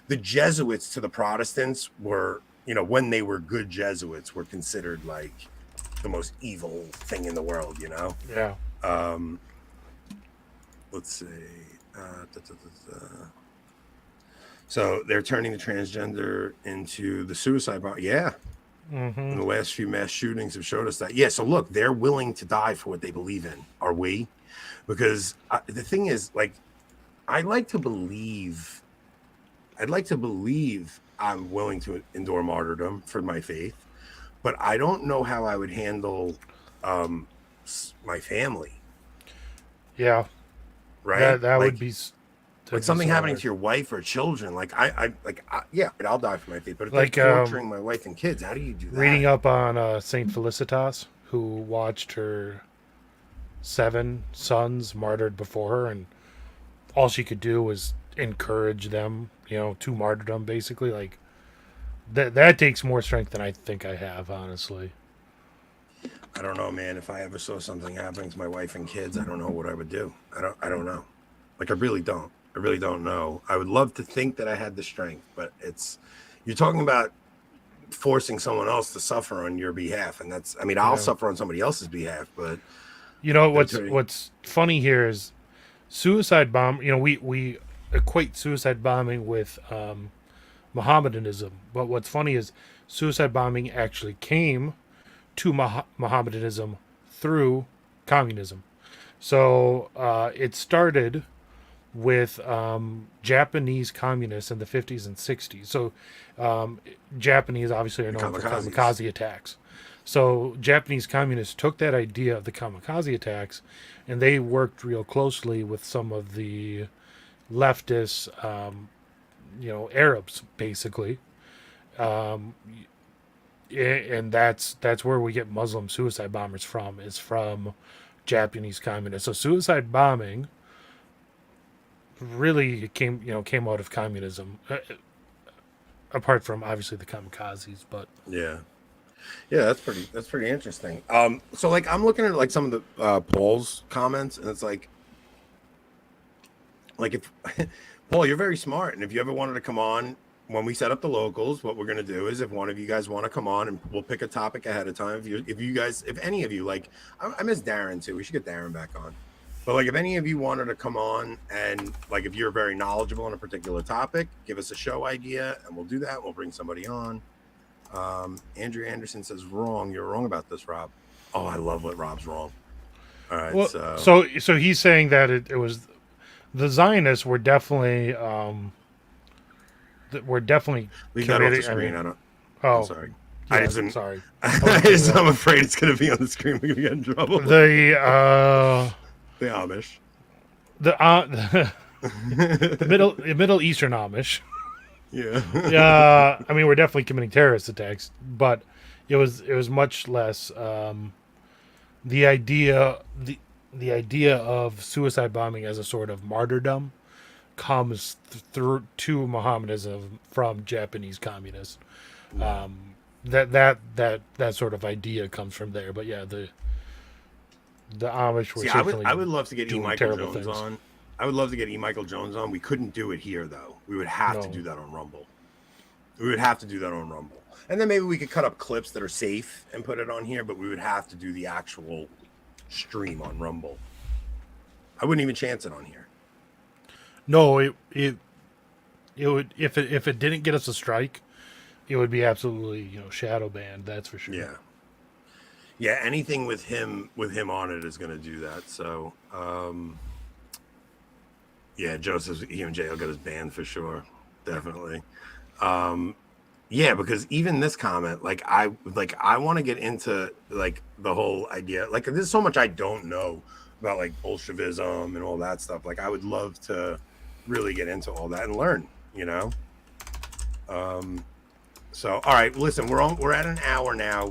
the Jesuits to the Protestants were, when they were good Jesuits, were considered like the most evil thing in the world, Yeah. Let's see. So they're turning the transgender into the suicide bomber. Yeah. Mm-hmm. And the last few mass shootings have showed us that. Yeah. So look, they're willing to die for what they believe in. Are we? because the thing is, like, I'd like to believe I'm willing to endure martyrdom for my faith, but I don't know how I would handle my family. Yeah, Right? that like, would be like something happening to your wife or children. Like yeah, I'll die for my faith, but it's like torturing my wife and kids. How do you do that? Reading up on Saint Felicitas, who watched her 7 sons martyred before her, and all she could do was encourage them, to martyrdom, basically. Like that takes more strength than I think I have, honestly. I don't know, man. If I ever saw something happening to my wife and kids, I don't know what I would do. I don't know. Like, I really don't know. I would love to think that I had the strength, but you're talking about forcing someone else to suffer on your behalf, and I'll suffer on somebody else's behalf, but what's funny here is suicide bomb. We equate suicide bombing with Mohammedanism, but what's funny is suicide bombing actually came to Mohammedanism through communism. So it started with Japanese communists in the 50s and 60s. So Japanese obviously are known for kamikaze attacks. So Japanese communists took that idea of the kamikaze attacks, and they worked real closely with some of the leftist, Arabs, basically. And that's where we get Muslim suicide bombers from, is from Japanese communists. So suicide bombing really came out of communism, apart from obviously the kamikazes. But yeah, that's pretty interesting. So like I'm looking at like some of the Paul's comments, and it's like if Paul, you're very smart, and if you ever wanted to come on when we set up the locals, what we're going to do is, if one of you guys want to come on, and we'll pick a topic ahead of time. If any of you, like, I miss Darren too. We should get Darren back on. But like, if any of you wanted to come on, and like, if you're very knowledgeable on a particular topic, give us a show idea and we'll do that. We'll bring somebody on. Andrew Anderson says, wrong. You're wrong about this, Rob. Oh, I love what Rob's wrong. All right. Well, so he's saying that it was the Zionists were definitely leave that off the screen. I'm sorry. Yeah, I'm sorry. I'm afraid it's going to be on the screen. We're going to get in trouble. The Amish. The Middle Eastern Amish. Yeah. I mean, we're definitely committing terrorist attacks, but it was much less the idea of suicide bombing as a sort of martyrdom comes through to Mohammedanism from Japanese communists. That sort of idea comes from there. But yeah, the Amish were certainly I would love to get E. Michael Jones things on. I would love to get E. Michael Jones on. We couldn't do it here, though. We would have to do that on Rumble. And then maybe we could cut up clips that are safe and put it on here, but we would have to do the actual stream on Rumble. I wouldn't even chance it on here. No, it would, if it didn't get us a strike, it would be absolutely shadow banned. That's for sure. Yeah. Anything with him on it is going to do that. So, yeah, Joseph EMJ will get his banned for sure, definitely. Yeah, because even this comment, I want to get into like the whole idea. Like, there's so much I don't know about like Bolshevism and all that stuff. Like, I would love to really get into all that and learn. So, all right, listen, we're at an hour now.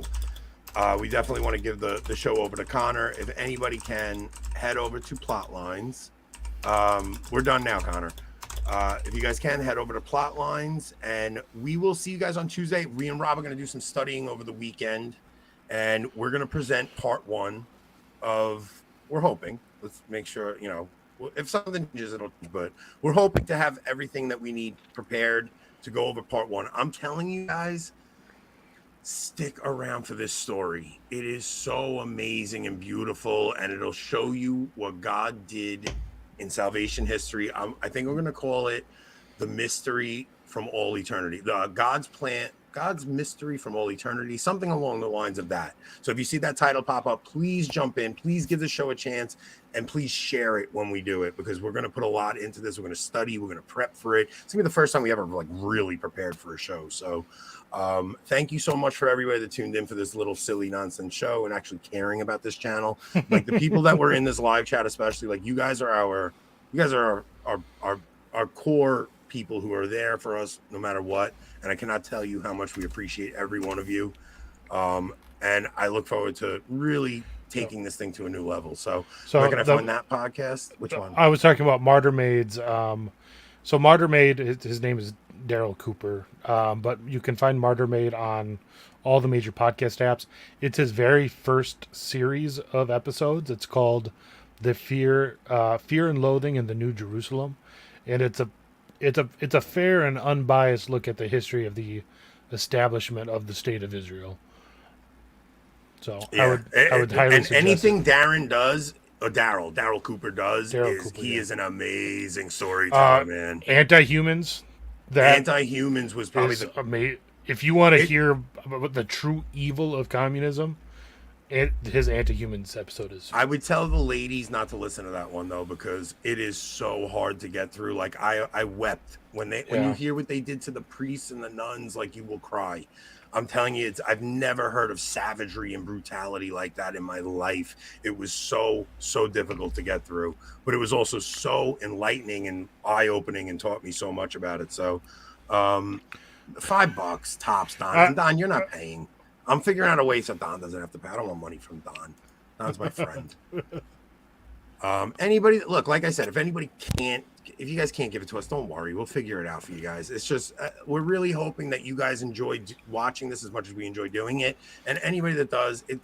We definitely want to give the show over to Connor. If anybody can, head over to Plotlines. We're done now, Connor. If you guys can, head over to Plotlines, and we will see you guys on Tuesday. We and Rob are going to do some studying over the weekend, and we're going to present part 1 of, we're hoping, let's make sure, if something changes, it'll, but we're hoping to have everything that we need prepared to go over part 1. I'm telling you guys, stick around for this story. It is so amazing and beautiful, and it'll show you what God did in salvation history. I think we're going to call it the mystery from all eternity. God's plan God's mystery from all eternity, something along the lines of that. So if you see that title pop up, please jump in, please give the show a chance, and please share it when we do it, because we're going to put a lot into this. We're going to study, we're going to prep for it. It's gonna be the first time we ever like really prepared for a show. So thank you so much for everybody that tuned in for this little silly nonsense show and actually caring about this channel. Like the people that were in this live chat, especially, like you guys are our core people who are there for us no matter what. And I cannot tell you how much we appreciate every one of you. And I look forward to really taking this thing to a new level. So where can I find that podcast? Which one? I was talking about Martyr Maid's. So Martyr Maid, his name is Daryl Cooper. But you can find Martyr Maid on all the major podcast apps. It's his very first series of episodes. It's called The Fear and Loathing in the New Jerusalem. And it's a fair and unbiased look at the history of the establishment of the state of Israel. So yeah. I would highly suggest anything it. Darren does, or Daryl Cooper does, he is an amazing storyteller, man. Anti-Humans. Anti-Humans was probably amazing. If you want to hear about the true evil of communism, his Anti-Humans episode is. I would tell the ladies not to listen to that one though, because it is so hard to get through. Like I wept when you hear what they did to the priests and the nuns. Like you will cry. I'm telling you, I've never heard of savagery and brutality like that in my life. It was so difficult to get through, but it was also so enlightening and eye-opening and taught me so much about it. So, $5 tops, Don. And Don, you're not paying. I'm figuring out a way so Don doesn't have to pay. I don't want money from Don. Don's my friend. Anybody, look, like I said, if you guys can't give it to us, don't worry. We'll figure it out for you guys. It's just, we're really hoping that you guys enjoyed watching this as much as we enjoy doing it. And anybody that does, it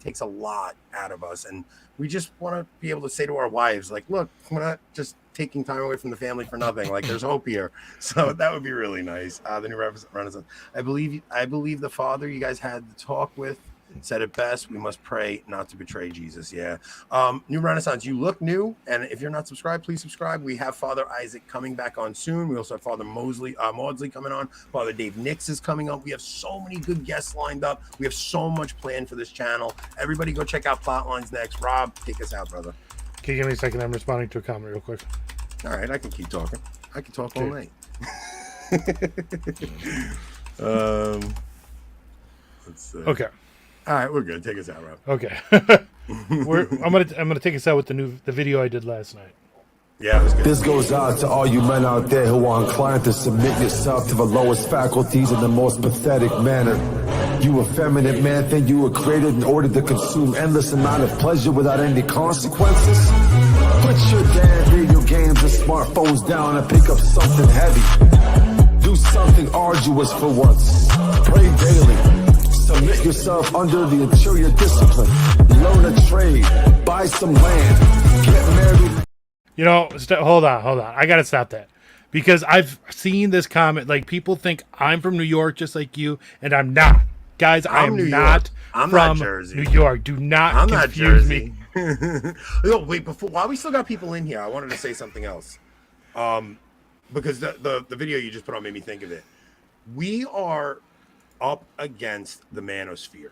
takes a lot out of us. And we just want to be able to say to our wives, like, look, we're not just taking time away from the family for nothing. Like, there's hope here. So that would be really nice. The new Renaissance. I believe the father you guys had the talk with said it best. We must pray not to betray Jesus. Yeah. New Renaissance, you look new, and if you're not subscribed, please subscribe. We have Father Isaac coming back on soon. We also have Father Maudsley coming on. Father Dave Nix is coming up. We have so many good guests lined up. We have so much planned for this channel. Everybody go check out Plotlines next. Rob, take us out, brother. Can you give me a second? I'm responding to a comment real quick. All right, I can keep talking. I can talk all night. Let's see. Okay. All right, we're good. Take us out, Rob. Okay. I'm gonna take us out with the video I did last night. Yeah, it was good. This goes out to all you men out there who are inclined to submit yourself to the lowest faculties in the most pathetic manner. You effeminate man think you were created in order to consume endless amount of pleasure without any consequences? Put your damn video games and smartphones down and pick up something heavy. Do something arduous for once. Pray daily. Submit yourself under the interior discipline. Learn a trade. Buy some land. Get married. You know, hold on. I gotta stop that, because I've seen this comment. Like, people think I'm from New York, just like you, and I'm not. Guys, I'm not from Jersey. New York. Do not confuse me. No, wait. While we still got people in here, I wanted to say something else. Because the video you just put on made me think of it. We are up against the manosphere,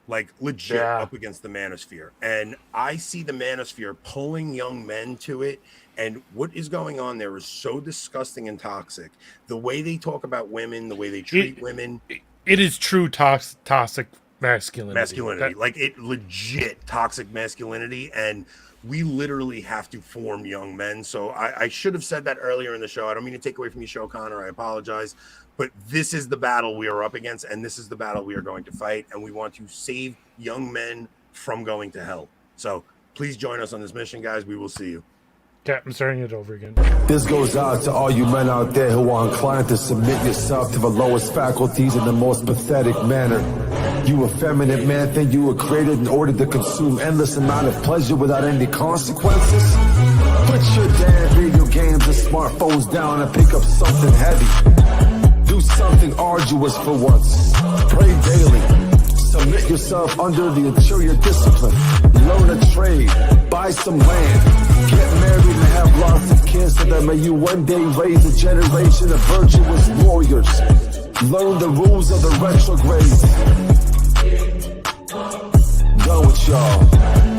like legit up against the manosphere, and I see the manosphere pulling young men to it, and what is going on there is so disgusting and toxic. The way they talk about women, the way they treat women, it is true toxic masculinity. Like it legit toxic masculinity, and we literally have to form young men. So I should have said that earlier in the show. I don't mean to take away from you, show, Connor. I apologize. But this is the battle we are up against, and this is the battle we are going to fight, and we want to save young men from going to hell. So please join us on this mission, guys. We will see you. Okay, I'm starting it over again. This goes out to all you men out there who are inclined to submit yourself to the lowest faculties in the most pathetic manner. You effeminate man think you were created in order to consume endless amount of pleasure without any consequences? Put your damn video games and smartphones down and pick up something heavy. Do something arduous for once. Pray daily. Submit yourself under the interior discipline. Learn a trade. Buy some land. Get married and have lots of kids so that may you one day raise a generation of virtuous warriors. Learn the rules of the retrograde. Done with y'all.